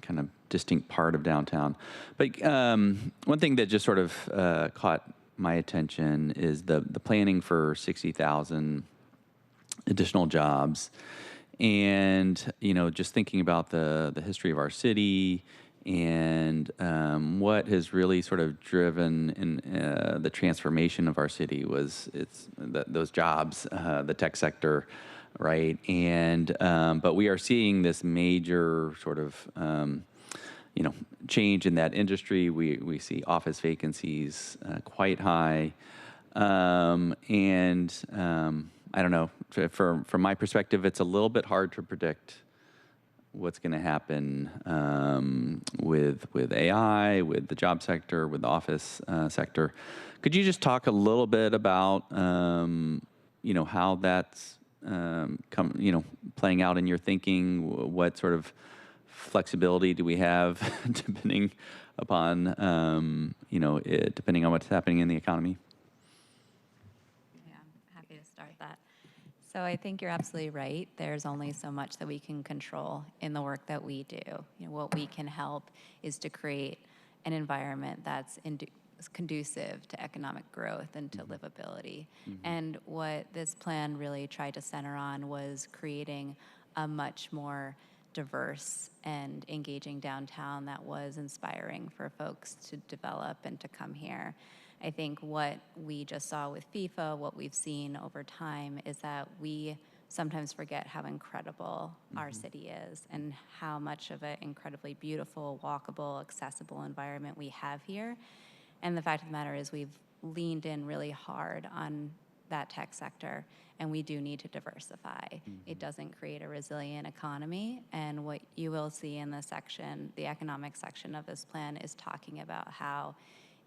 of distinct part of downtown. But one thing that just sort of caught my attention is the planning for 60,000 additional jobs. And, just thinking about the history of our city and what has really sort of driven in the transformation of our city was those jobs, the tech sector, right? And but we are seeing this major sort of change in that industry. We see office vacancies quite high, and I don't know. From my perspective, it's a little bit hard to predict what's going to happen with AI, with the job sector, with the office sector. Could you just talk a little bit about how that's playing out in your thinking? What sort of flexibility do we have depending upon depending on what's happening in the economy? Yeah, I'm happy to start that. So I think you're absolutely right. There's only so much that we can control in the work that we do. What we can help is to create an environment that's conducive to economic growth and to livability. Mm-hmm. And what this plan really tried to center on was creating a much more diverse and engaging downtown that was inspiring for folks to develop and to come here. I think what we just saw with FIFA, what we've seen over time, is that we sometimes forget how incredible our city is and how much of an incredibly beautiful, walkable, accessible environment we have here. And the fact of the matter is we've leaned in really hard on that tech sector, and we do need to diversify. It doesn't create a resilient economy, and what you will see in the section, the economic section of this plan, is talking about how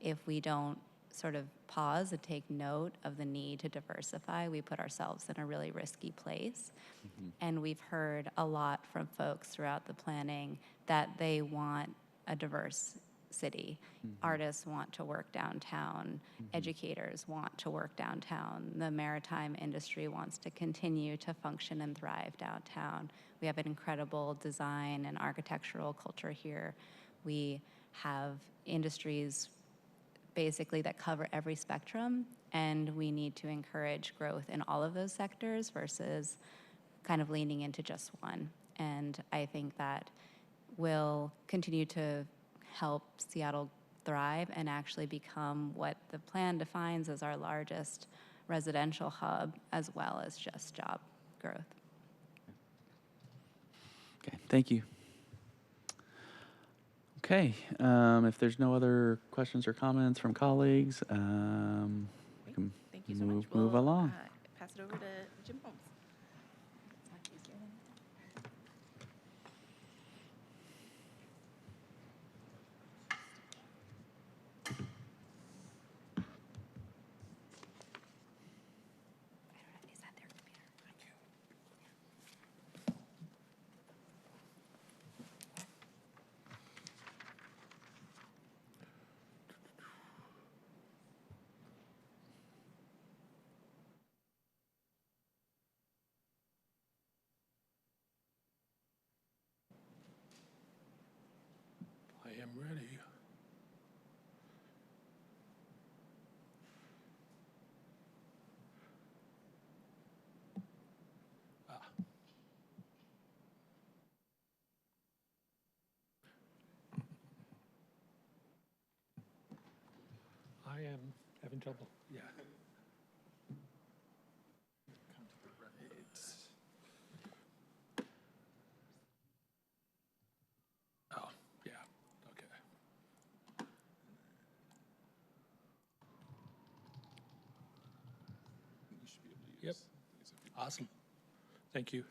if we don't sort of pause and take note of the need to diversify, we put ourselves in a really risky place. And we've heard a lot from folks throughout the planning that they want a diverse city. Artists want to work downtown. Educators want to work downtown. The maritime industry wants to continue to function and thrive downtown. We have an incredible design and architectural culture here. We have industries basically that cover every spectrum, and we need to encourage growth in all of those sectors versus kind of leaning into just one. And I think that will continue to help Seattle thrive and actually become what the plan defines as our largest residential hub, as well as just job growth. Okay, thank you. Okay, if there's no other questions or comments from colleagues, we can Thank you so much. move along. Pass it over to Jim Holmes. I am ready. double, yeah. Oh, yeah, okay. Yep, awesome. Thank you.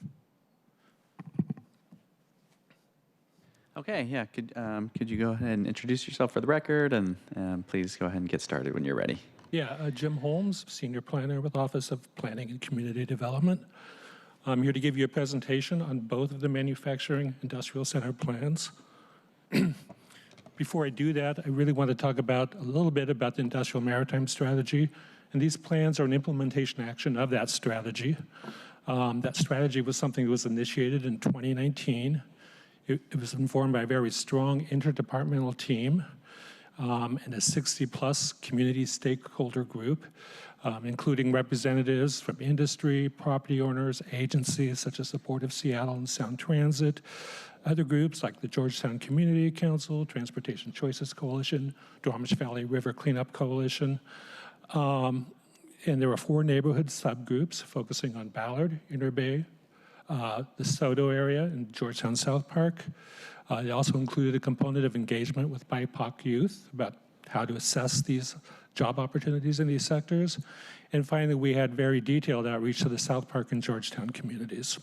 Okay, yeah, could you go ahead and introduce yourself for the record, and please go ahead and get started when you're ready. Yeah, Jim Holmes, Senior Planner with Office of Planning and Community Development. I'm here to give you a presentation on both of the manufacturing industrial center plans. Before I do that, I really want to talk about a little bit about the industrial maritime strategy, and these plans are an implementation action of that strategy. That strategy was something that was initiated in 2019. It was informed by a very strong interdepartmental team and a 60-plus community stakeholder group, including representatives from industry, property owners, agencies such as the Port of Seattle and Sound Transit, other groups like the Georgetown Community Council, Transportation Choices Coalition, Dormish Valley River Cleanup Coalition. And there were 4 neighborhood subgroups focusing on Ballard, Inner Bay, the Soto area, and Georgetown South Park. It also included a component of engagement with BIPOC youth about how to assess these job opportunities in these sectors. And finally, we had very detailed outreach to the South Park and Georgetown communities.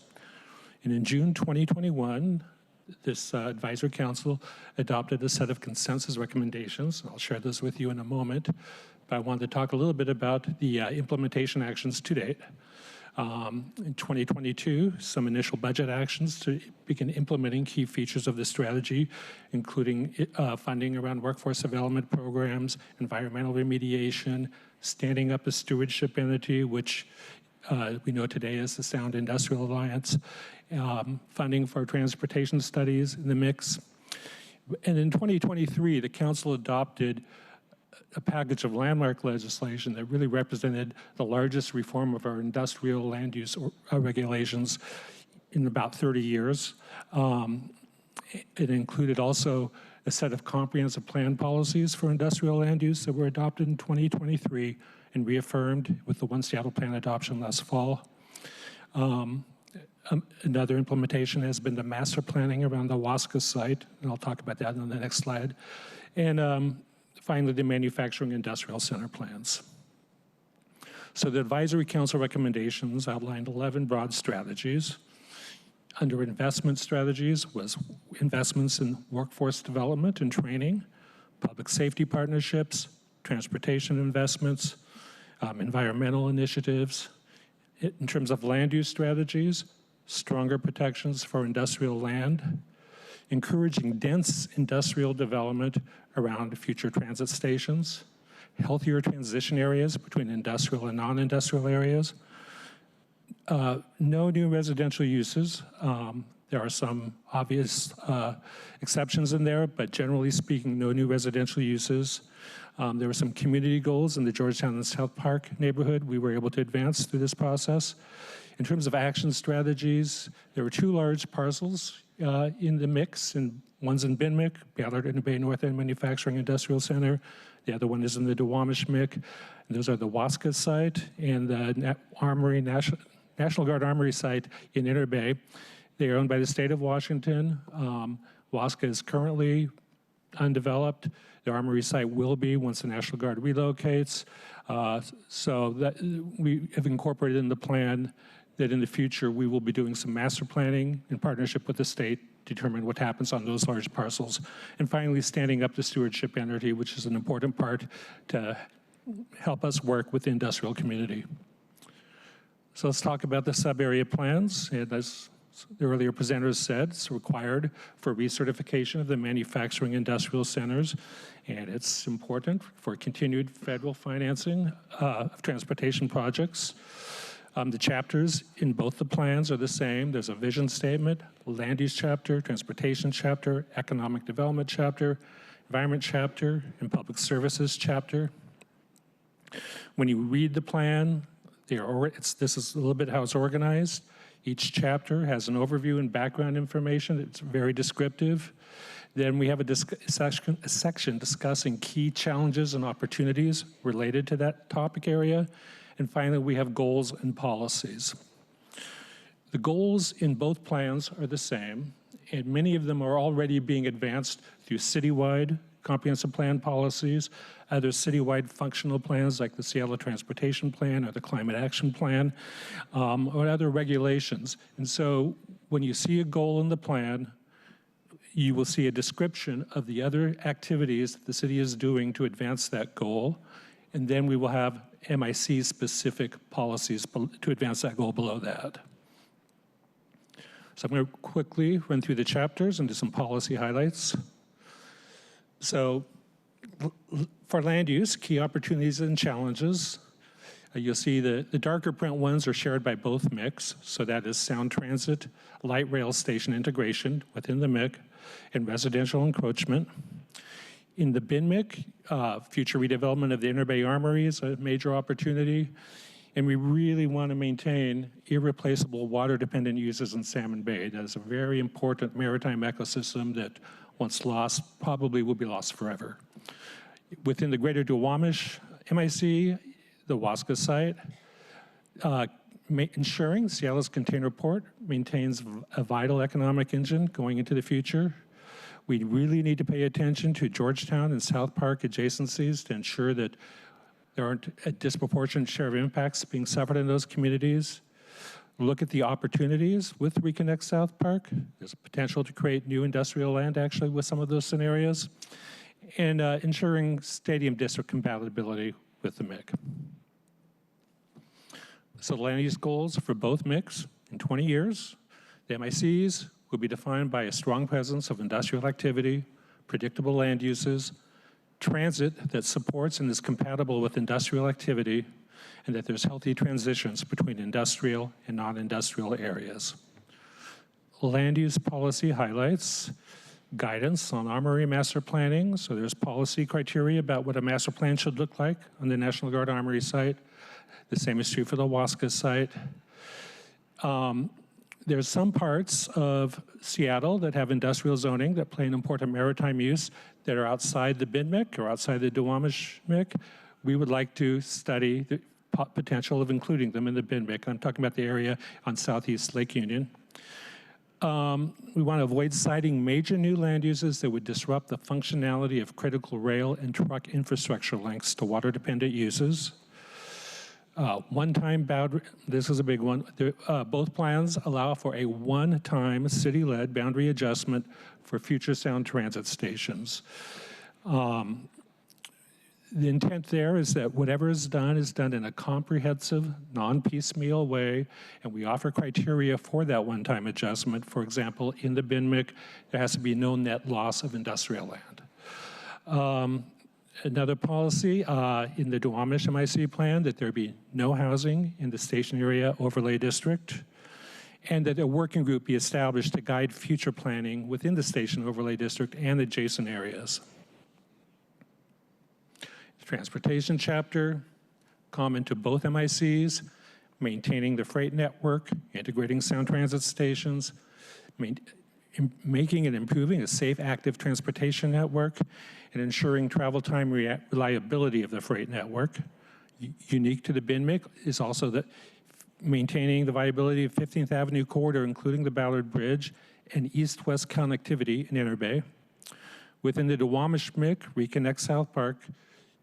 And in June 2021, this advisory council adopted a set of consensus recommendations. I'll share those with you in a moment. But I wanted to talk a little bit about the implementation actions to date. In 2022, some initial budget actions to begin implementing key features of the strategy, including funding around workforce development programs, environmental remediation, standing up a stewardship entity, which we know today is the Sound Industrial Alliance, funding for transportation studies in the mix. And in 2023, the council adopted a package of landmark legislation that really represented the largest reform of our industrial land use regulations in about 30 years. It included also a set of comprehensive plan policies for industrial land use that were adopted in 2023 and reaffirmed with the One Seattle Plan adoption last fall. Another implementation has been the master planning around the Wasca site, and I'll talk about that on the next slide. And finally, the manufacturing industrial center plans. So the advisory council recommendations outlined 11 broad strategies. Under investment strategies was investments in workforce development and training, public safety partnerships, transportation investments, environmental initiatives. In terms of land use strategies, stronger protections for industrial land, encouraging dense industrial development around future transit stations, healthier transition areas between industrial and non-industrial areas, no new residential uses. There are some obvious exceptions in there, but generally speaking, no new residential uses. There were some community goals in the Georgetown and South Park neighborhood we were able to advance through this process. In terms of action strategies, there were 2 large parcels in the mix, and one's in Binmick, Ballard Inner Bay North End Manufacturing Industrial Center. The other one is in the Duwamish MIC. And those are the Wasca site and the National Guard Armory site in Inner Bay. They are owned by the state of Washington. Wasca is currently undeveloped. The Armory site will be once the National Guard relocates. So that we have incorporated in the plan that in the future we will be doing some master planning in partnership with the state, determine what happens on those large parcels. And finally, standing up the stewardship entity, which is an important part to help us work with the industrial community. So let's talk about the sub-area plans. And as the earlier presenters said, it's required for recertification of the manufacturing industrial centers, and it's important for continued federal financing of transportation projects. The chapters in both the plans are the same. There's a vision statement, land use chapter, transportation chapter, economic development chapter, environment chapter, and public services chapter. When you read the plan, this is a little bit how it's organized. Each chapter has an overview and background information. It's very descriptive. Then we have a section discussing key challenges and opportunities related to that topic area. And finally, we have goals and policies. The goals in both plans are the same, and many of them are already being advanced through citywide comprehensive plan policies, other citywide functional plans like the Seattle Transportation Plan or the Climate Action Plan, or other regulations. And so when you see a goal in the plan, you will see a description of the other activities that the city is doing to advance that goal. And then we will have MIC-specific policies to advance that goal below that. So I'm going to quickly run through the chapters and do some policy highlights. So for land use, key opportunities and challenges. You'll see the darker print ones are shared by both MICs. So that is sound transit, light rail station integration within the MIC, and residential encroachment. In the BINMIC, future redevelopment of the Inner Bay Armory is a major opportunity. And we really want to maintain irreplaceable water-dependent uses in Salmon Bay. That is a very important maritime ecosystem that, once lost, probably will be lost forever. Within the greater Duwamish MIC, the Wasca site, ensuring Seattle's container port maintains a vital economic engine going into the future. We really need to pay attention to Georgetown and South Park adjacencies to ensure that there aren't a disproportionate share of impacts being suffered in those communities. Look at the opportunities with Reconnect South Park. There's a potential to create new industrial land actually with some of those scenarios. And ensuring stadium district compatibility with the MIC. So the land use goals for both MICs in 20 years, the MICs will be defined by a strong presence of industrial activity, predictable land uses, transit that supports and is compatible with industrial activity, and that there's healthy transitions between industrial and non-industrial areas. Land use policy highlights guidance on Armory master planning. So there's policy criteria about what a master plan should look like on the National Guard Armory site. The same is true for the Wasca site. There's some parts of Seattle that have industrial zoning that play an important maritime use that are outside the BINMIC or outside the Duwamish MIC. We would like to study the potential of including them in the BINMIC. I'm talking about the area on Southeast Lake Union. We want to avoid citing major new land uses that would disrupt the functionality of critical rail and truck infrastructure links to water-dependent uses. One-time boundary, this is a big one. Both plans allow for a one-time city-led boundary adjustment for future sound transit stations. The intent there is that whatever is done in a comprehensive, non-piecemeal way, and we offer criteria for that one-time adjustment. For example, in the BINMIC, there has to be no net loss of industrial land. Another policy in the Duwamish MIC plan that there be no housing in the station area overlay district, and that a working group be established to guide future planning within the station overlay district and adjacent areas. Transportation chapter, common to both MICs, maintaining the freight network, integrating sound transit stations, making and improving a safe, active transportation network, and ensuring travel time reliability of the freight network. Unique to the BINMIC is also that maintaining the viability of 15th Avenue corridor, including the Ballard Bridge, and east-west connectivity in Inner Bay. Within the Duwamish MIC, Reconnect South Park,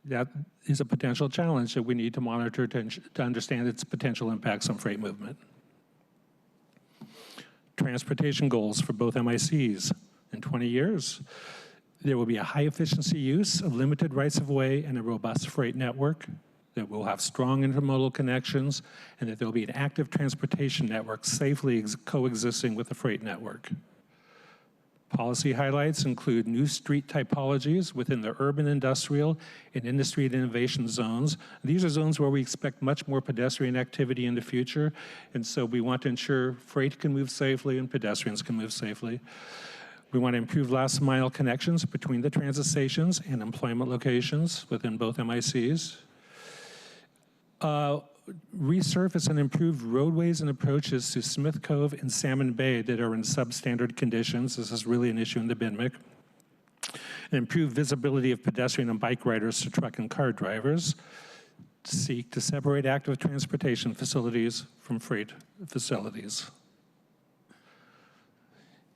that is a potential challenge that we need to monitor to understand its potential impacts on freight movement. Transportation goals for both MICs. In 20 years, there will be a high-efficiency use of limited rights-of-way and a robust freight network that will have strong intermodal connections, and that there will be an active transportation network safely coexisting with the freight network. Policy highlights include new street typologies within the urban industrial and industry and innovation zones. These are zones where we expect much more pedestrian activity in the future, and so we want to ensure freight can move safely and pedestrians can move safely. We want to improve last mile connections between the transit stations and employment locations within both MICs. Resurface and improve roadways and approaches to Smith Cove and Salmon Bay that are in substandard conditions. This is really an issue in the BINMIC. and improve visibility of pedestrian and bike riders to truck and car drivers. Seek to separate active transportation facilities from freight facilities.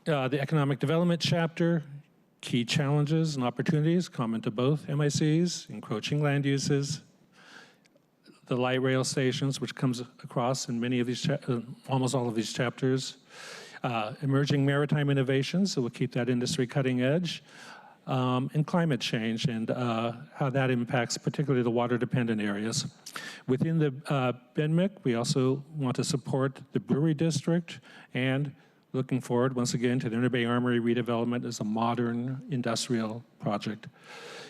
The economic development chapter, key challenges and opportunities, common to both MICs, encroaching land uses, the light rail stations, which comes across in many of these, almost all of these chapters, emerging maritime innovations, so we'll keep that industry cutting edge, and climate change and how that impacts particularly the water-dependent areas. Within the BNMIC, we also want to support the brewery district and looking forward, once again, to the Inner Bay Armory redevelopment as a modern industrial project.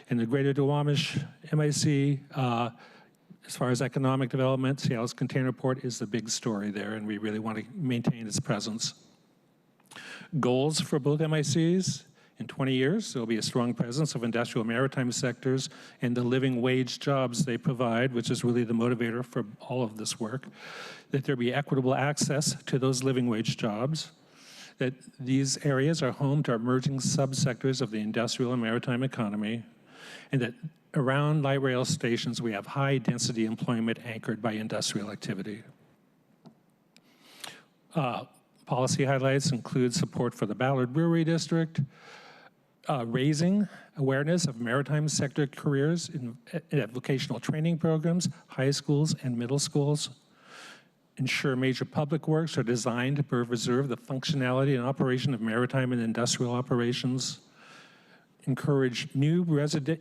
In the Greater Duwamish MIC, as far as economic development, Seattle's container port is the big story there, and we really want to maintain its presence. Goals for both MICs: in 20 years, there'll be a strong presence of industrial maritime sectors and the living wage jobs they provide, which is really the motivator for all of this work. That there be equitable access to those living wage jobs. That these areas are home to emerging subsectors of the industrial and maritime economy. And that around light rail stations, we have high density employment anchored by industrial activity. Policy highlights include support for the Ballard Brewery District, raising awareness of maritime sector careers in vocational training programs, high schools and middle schools, ensure major public works are designed to preserve the functionality and operation of maritime and industrial operations, encourage new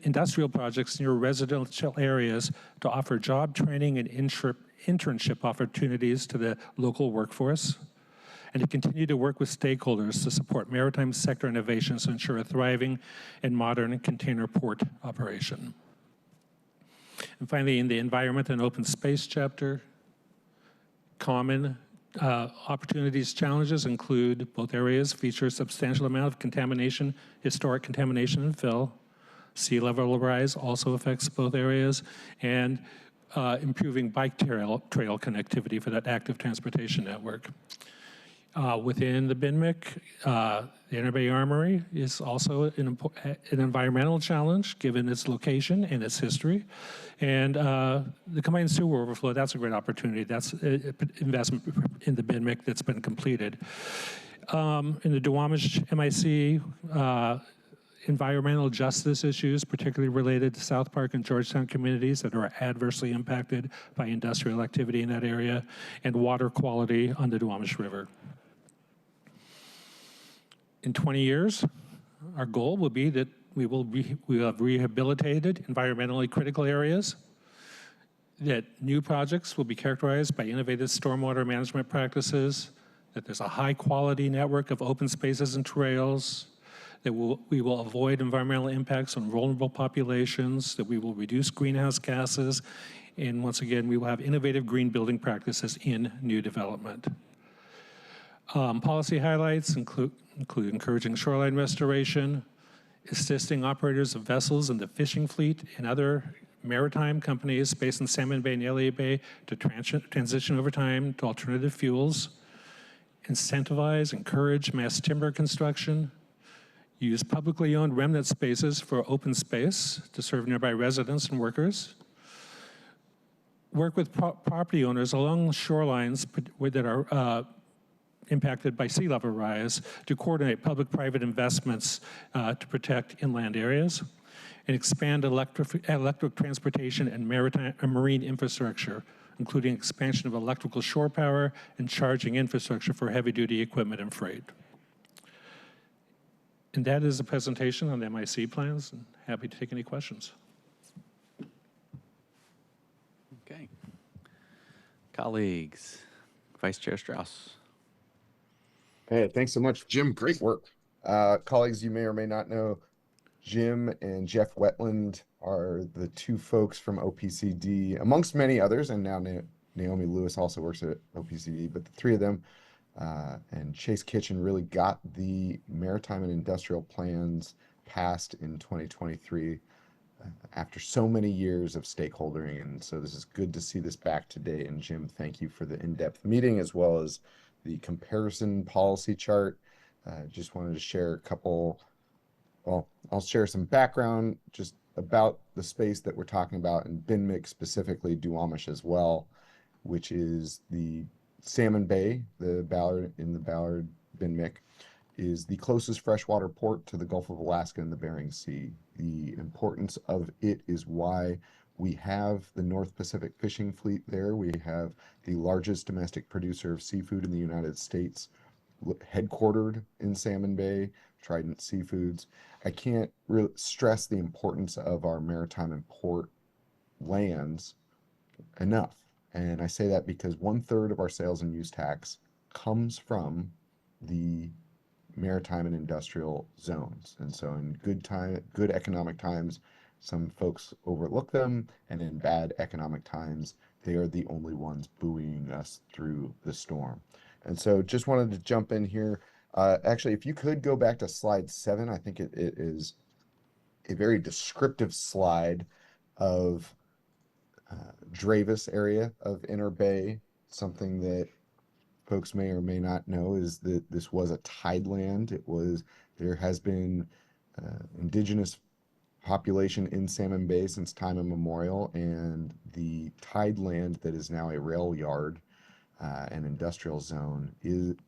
industrial projects near residential areas to offer job training and internship opportunities to the local workforce, and to continue to work with stakeholders to support maritime sector innovations to ensure a thriving and modern container port operation. And finally, in the environment and open space chapter, common opportunities, challenges include both areas feature a substantial amount of contamination, historic contamination and fill. Sea level rise also affects both areas, and improving bike trail connectivity for that active transportation network. Within the BNMIC, the Inner Bay Armory is also an environmental challenge given its location and its history. And the combined sewer overflow, that's a great opportunity. That's investment in the BNMIC that's been completed. In the Duwamish MIC, environmental justice issues, particularly related to South Park and Georgetown communities that are adversely impacted by industrial activity in that area, and water quality on the Duwamish River. In 20 years, our goal will be that we have rehabilitated environmentally critical areas, that new projects will be characterized by innovative stormwater management practices, that there's a high quality network of open spaces and trails, that we will avoid environmental impacts on vulnerable populations, that we will reduce greenhouse gases, and once again, we will have innovative green building practices in new development. Policy highlights include encouraging shoreline restoration, assisting operators of vessels in the fishing fleet and other maritime companies based in Salmon Bay and Elliott Bay to transition over time to alternative fuels, incentivize, encourage mass timber construction, use publicly owned remnant spaces for open space to serve nearby residents and workers, work with property owners along shorelines that are impacted by sea level rise to coordinate public-private investments to protect inland areas, and expand electric transportation and maritime and marine infrastructure, including expansion of electrical shore power and charging infrastructure for heavy-duty equipment and freight. And that is a presentation on the MIC plans, and happy to take any questions. Okay. Colleagues, Vice Chair Strauss. Hey, thanks so much, Jim. Great work. Colleagues, you may or may not know, Jim and Jeff Wetland are the two folks from OPCD, amongst many others, and now Naomi Lewis also works at OPCD, but the three of them and Chase Kitchen really got the maritime and industrial plans passed in 2023 after so many years of stakeholdering. And so this is good to see this back today. And Jim, thank you for the in-depth meeting as well as the comparison policy chart. Just wanted to share a couple well, I'll share some background just about the space that we're talking about, and Binmick specifically, Duwamish as well, which is the Salmon Bay, the Ballard in the Ballard Binmick, is the closest freshwater port to the Gulf of Alaska and the Bering Sea. The importance of it is why we have the North Pacific Fishing Fleet there. We have the largest domestic producer of seafood in the United States, headquartered in Salmon Bay, Trident Seafoods. I can't really stress the importance of our maritime and port lands enough. And I say that because 1/3 of our sales and use tax comes from the maritime and industrial zones. And so in good economic times, some folks overlook them, and in bad economic times, they are the only ones buoying us through the storm. And so just wanted to jump in here. Actually, if you could go back to slide 7, I think it is a very descriptive slide of Dravis area of Inner Bay. Something that folks may or may not know is that this was a tideland. There has been indigenous population in Salmon Bay since time immemorial, and the tideland that is now a rail yard, an industrial zone,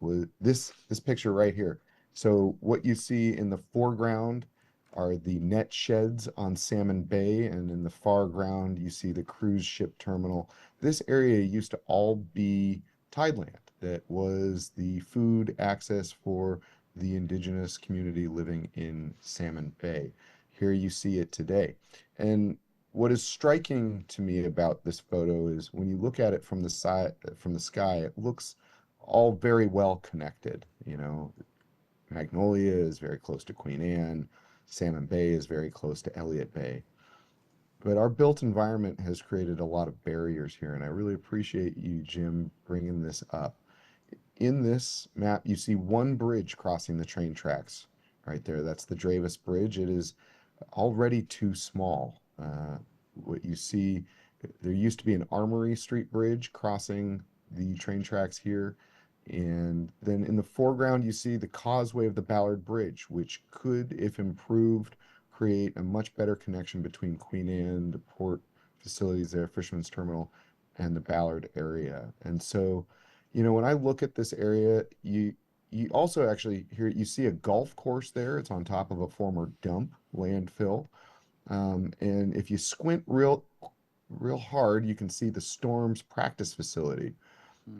was this picture right here. So what you see in the foreground are the net sheds on Salmon Bay, and in the far ground you see the cruise ship terminal. This area used to all be tideland that was the food access for the indigenous community living in Salmon Bay. Here you see it today. And what is striking to me about this photo is when you look at it from the side, from the sky, it looks all very well connected. You know, Magnolia is very close to Queen Anne, Salmon Bay is very close to Elliott Bay. But our built environment has created a lot of barriers here, and I really appreciate you, Jim, bringing this up. In this map, you see one bridge crossing the train tracks right there. That's the Dravis Bridge. It is already too small. What you see, there used to be an Armory Street Bridge crossing the train tracks here. And then in the foreground, you see the causeway of the Ballard Bridge, which could, if improved, create a much better connection between Queen Anne, the port facilities there, Fisherman's Terminal, and the Ballard area. And so, you know, when I look at this area, you also actually here you see a golf course there. It's on top of a former dump landfill. And if you squint real hard, you can see the Storms practice facility.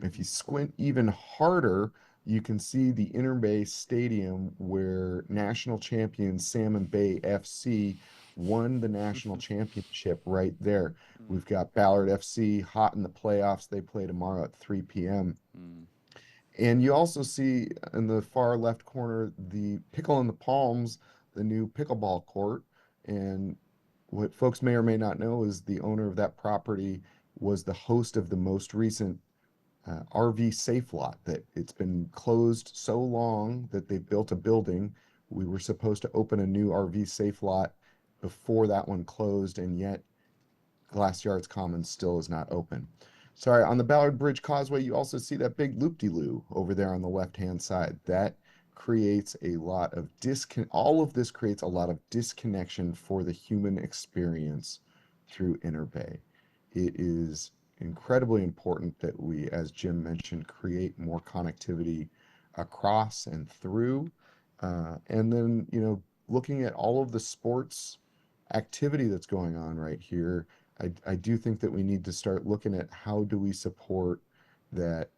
If you squint even harder, you can see the Inner Bay Stadium where national champion Salmon Bay FC won the national championship right there. We've got Ballard FC hot in the playoffs. They play tomorrow at 3 p.m. And you also see in the far left corner the Pickle in the Palms, the new pickleball court. And what folks may or may not know is the owner of that property was the host of the most recent RV Safe Lot. That it's been closed so long that they built a building. We were supposed to open a new RV Safe Lot before that one closed, and yet Glass Yards Commons still is not open. Sorry, on the Ballard Bridge Causeway, you also see that big loop-de-loo over there on the left-hand side. That creates a lot of all of this creates a lot of disconnection for the human experience through Inner Bay. It is incredibly important that we, as Jim mentioned, create more connectivity across and through. And then, you know, looking at all of the sports activity that's going on right here, I do think that we need to start looking at how do we support that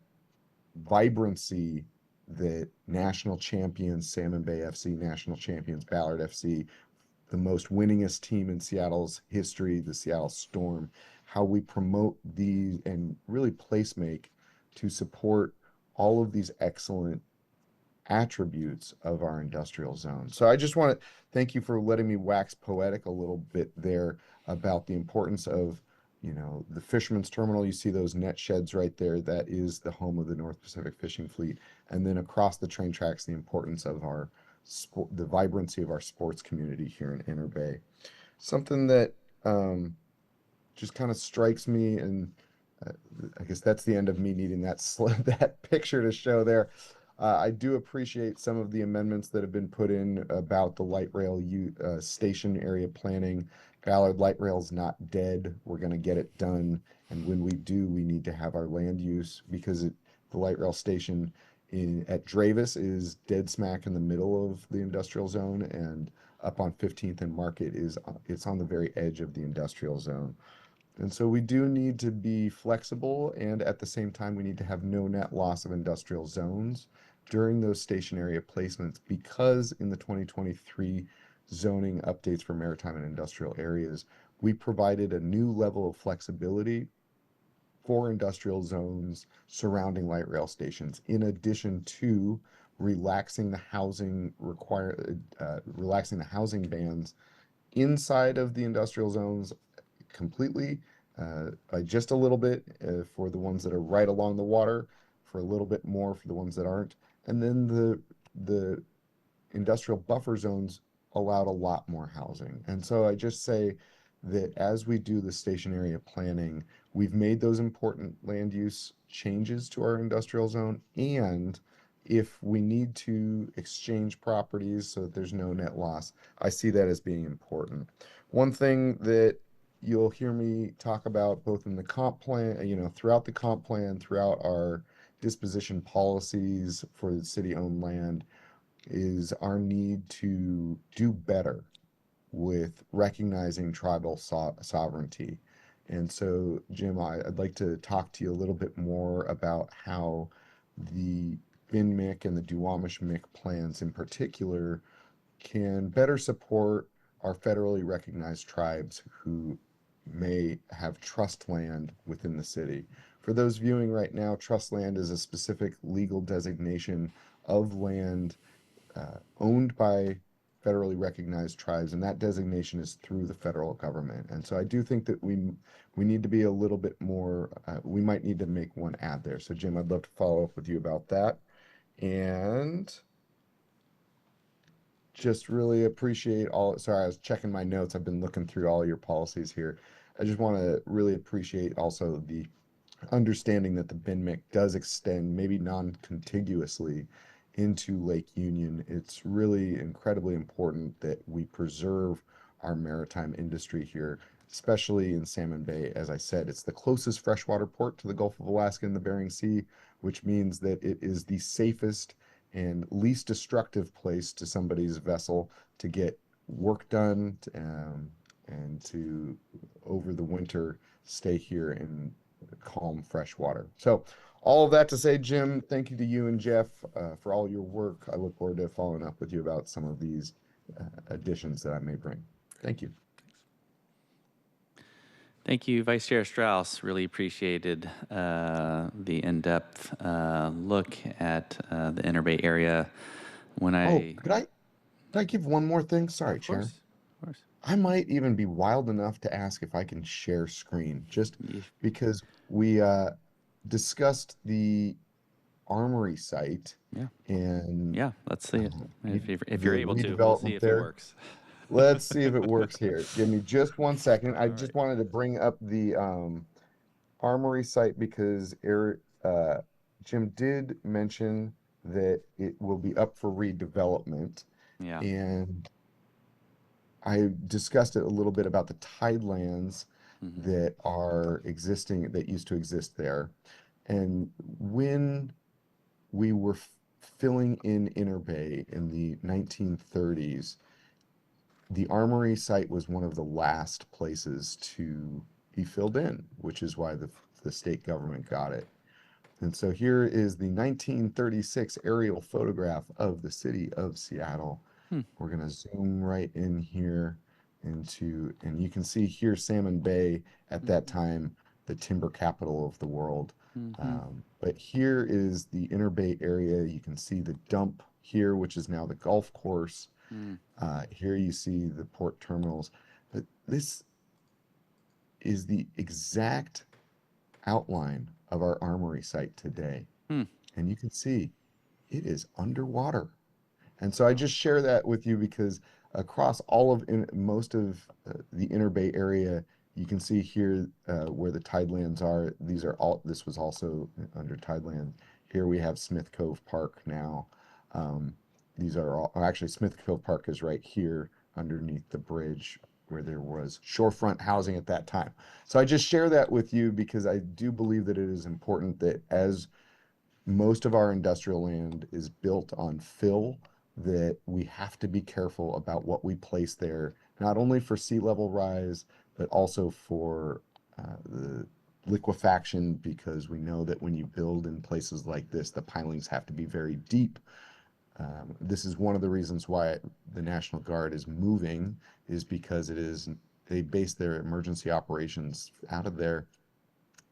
vibrancy that national champions, Salmon Bay FC, national champions, Ballard FC, the most winningest team in Seattle's history, the Seattle Storm, how we promote these and really place make to support all of these excellent attributes of our industrial zone. So I just want to thank you for letting me wax poetic a little bit there about the importance of, you know, the Fisherman's Terminal. You see those net sheds right there. That is the home of the North Pacific Fishing Fleet. And then across the train tracks, the importance of our the vibrancy of our sports community here in Inner Bay. Something that just kind of strikes me, and I guess that's the end of me needing that that picture to show there. I do appreciate some of the amendments that have been put in about the light rail station area planning. Ballard Light Rail's not dead. We're going to get it done. And when we do, we need to have our land use because the light rail station at Dravis is dead smack in the middle of the industrial zone, and up on 15th and Market it's on the very edge of the industrial zone. And so we do need to be flexible, and at the same time, we need to have no net loss of industrial zones during those station area placements, because in the 2023 zoning updates for maritime and industrial areas, we provided a new level of flexibility for industrial zones surrounding light rail stations, in addition to relaxing the relaxing the housing bans inside of the industrial zones completely, by just a little bit for the ones that are right along the water, for a little bit more for the ones that aren't, and then the industrial buffer zones allowed a lot more housing. And so I just say that as we do the station area planning, we've made those important land use changes to our industrial zone, and if we need to exchange properties so that there's no net loss, I see that as being important. One thing that you'll hear me talk about both in the comp plan, throughout the comp plan, throughout our disposition policies for the city-owned land, is our need to do better with recognizing tribal sovereignty. And so, Jim, I'd like to talk to you a little bit more about how the BINMIC and the Duwamish-MIC plans in particular can better support our federally recognized tribes who may have trust land within the city. For those viewing right now, trust land is a specific legal designation of land owned by federally recognized tribes, and that designation is through the federal government. And so I do think that we need to be a little bit more, we might need to make one add there. So Jim, I'd love to follow up with you about that. And just really appreciate sorry, I was checking my notes. I've been looking through all your policies here. I just want to really appreciate also the understanding that the BINMIC does extend, maybe non-contiguously, into Lake Union. It's really incredibly important that we preserve our maritime industry here, especially in Salmon Bay. As I said, it's the closest freshwater port to the Gulf of Alaska and the Bering Sea, which means that it is the safest and least destructive place to somebody's vessel to get work done, and to, over the winter, stay here in calm fresh water. So all of that to say, Jim, thank you to you and Jeff for all your work. I look forward to following up with you about some of these additions that I may bring. Thank you. Thank you, Vice Chair Strauss. Really appreciated the in-depth look at the Inner Bay area. Could I give one more thing? Sorry, Chair. Of course. I might even be wild enough to ask if I can share screen, just because we discussed the Armory site. Yeah. And yeah, let's see it. If you're able to, we'll see if it works. Let's see if it works here. Give me just 1 second. I just wanted to bring up the Armory site because Jim did mention that it will be up for redevelopment. Yeah. And I discussed it a little bit about the tidelands that are existing, that used to exist there. And when we were filling in Inner Bay in the 1930s, the Armory site was one of the last places to be filled in, which is why the state government got it. And so here is the 1936 aerial photograph of the city of Seattle. We're going to zoom right in here and you can see here Salmon Bay at that time, the timber capital of the world. But here is the Inner Bay area. You can see the dump here, which is now the golf course. Here you see the port terminals. But this is the exact outline of our Armory site today. And you can see it is underwater. And so I just share that with you because across all of most of the Inner Bay area, you can see here where the tidelands are. This was also under tideland. Here we have Smith Cove Park now. These are all, actually Smith Cove Park is right here underneath the bridge where there was shorefront housing at that time. So I just share that with you because I do believe that it is important that as most of our industrial land is built on fill, that we have to be careful about what we place there, not only for sea level rise, but also for the liquefaction, because we know that when you build in places like this, the pilings have to be very deep. This is one of the reasons why the National Guard is moving, is because they base their emergency operations out of there.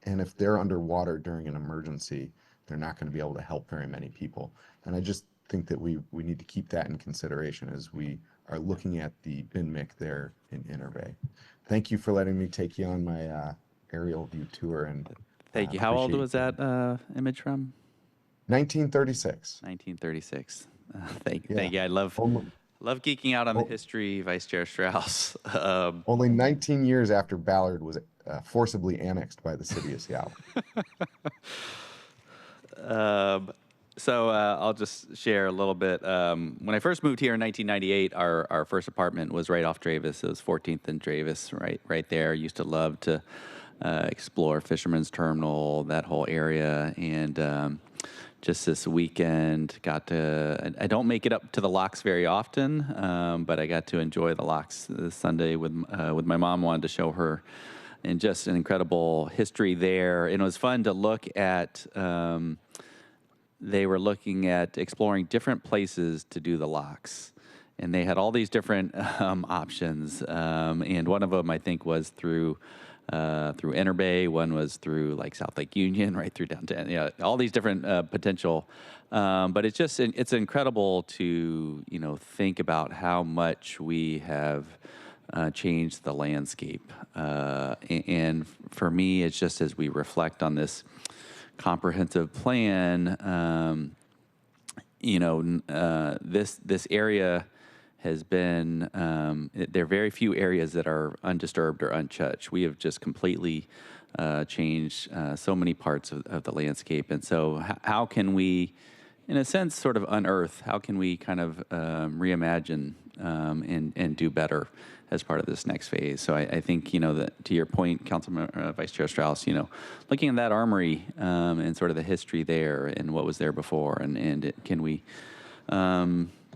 And if they're underwater during an emergency, they're not going to be able to help very many people. And I just think that we need to keep that in consideration as we are looking at the BINMIC there in Interbay. Thank you for letting me take you on my aerial view tour. And Thank you. How old appreciate was that image from? 1936. 1936. Thank Yeah. you. I love geeking out on the history, Vice Chair Strauss. Only 19 years after Ballard was forcibly annexed by the city of Seattle. So I'll just share a little bit. When I first moved here in 1998, our first apartment was right off Dravis. It was 14th and Dravis, right there. I used to love to explore Fisherman's Terminal, that whole area, and just this weekend got to. I don't make it up to the locks very often, but I got to enjoy the locks this Sunday with my mom. Wanted to show her, and just an incredible history there. And it was fun to look at. They were looking at exploring different places to do the locks, and they had all these different options. And one of them, I think, was through Interbay. One was through like South Lake Union, right through downtown. Yeah, all these different potential. But it's incredible to think about how much we have changed the landscape. And for me, it's just as we reflect on this comprehensive plan, this area has been, there are very few areas that are undisturbed or untouched. We have just completely changed so many parts of the landscape. And so how can we, in a sense, sort of unearth, how can we kind of reimagine and do better as part of this next phase? So I think, that to your point, Councilman Vice Chair Strauss, looking at that armory and sort of the history there and what was there before, and can we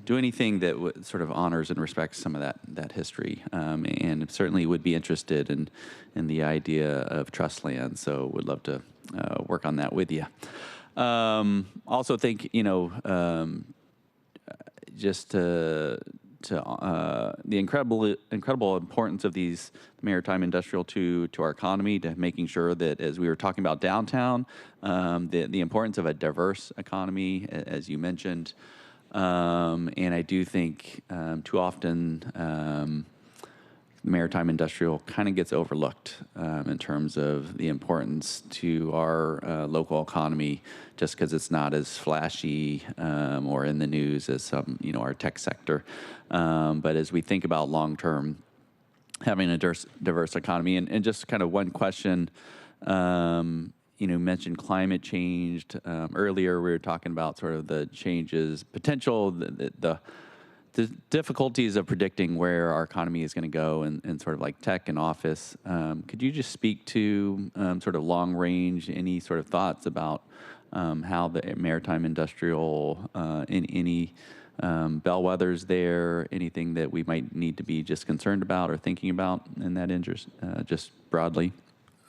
do anything that sort of honors and respects some of that history, and certainly would be interested in the idea of trust land. So would love to work on that with you. Also think, just to the incredible importance of these maritime industrial to our economy, to making sure that, as we were talking about downtown, the importance of a diverse economy, as you mentioned. And I do think too often maritime industrial kind of gets overlooked in terms of the importance to our local economy, just because it's not as flashy or in the news as some, our tech sector. But as we think about long-term having a diverse economy, and just kind of one question, mentioned climate change. Earlier, we were talking about sort of the changes, potential, the difficulties of predicting where our economy is going to go in sort of like tech and office. Could you just speak to sort of long range, any sort of thoughts about how the maritime industrial, any bellwethers there, anything that we might need to be just concerned about or thinking about in that interest, just broadly?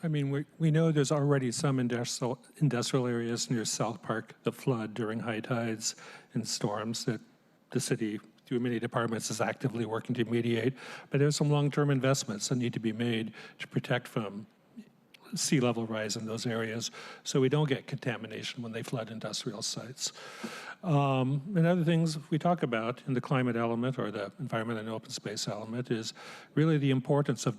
I mean, we know there's already some industrial areas near South Park that flood during high tides and storms that the city, through many departments, is actively working to mediate. But there's some long-term investments that need to be made to protect from sea level rise in those areas, so we don't get contamination when they flood industrial sites. And other things we talk about in the climate element or the environment and open space element is really the importance of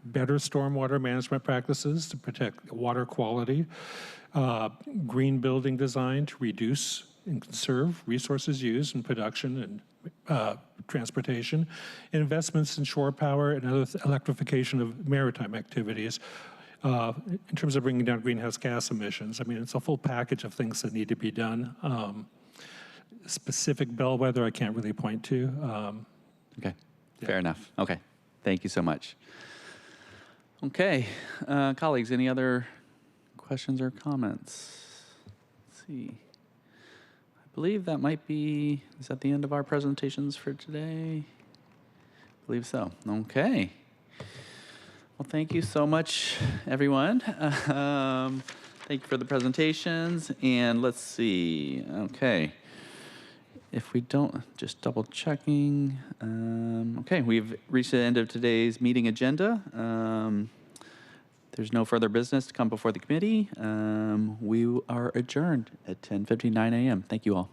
better stormwater management practices to protect water quality, green building design to reduce and conserve resources used in production and transportation, investments in shore power and other electrification of maritime activities. in terms of bringing down greenhouse gas emissions. I mean, it's a full package of things that need to be done. Specific bellwether I can't really point to. Okay, fair enough. Okay, thank you so much. Okay, colleagues, any other questions or comments? Let's see. I believe that might be, is that the end of our presentations for today? I believe so. Okay. Well, thank you so much, everyone. Thank you for the presentations. And let's see. Okay. If we don't, just double checking. Okay, we've reached the end of today's meeting agenda. There's no further business to come before the committee. We are adjourned at 10:59 a.m. Thank you all.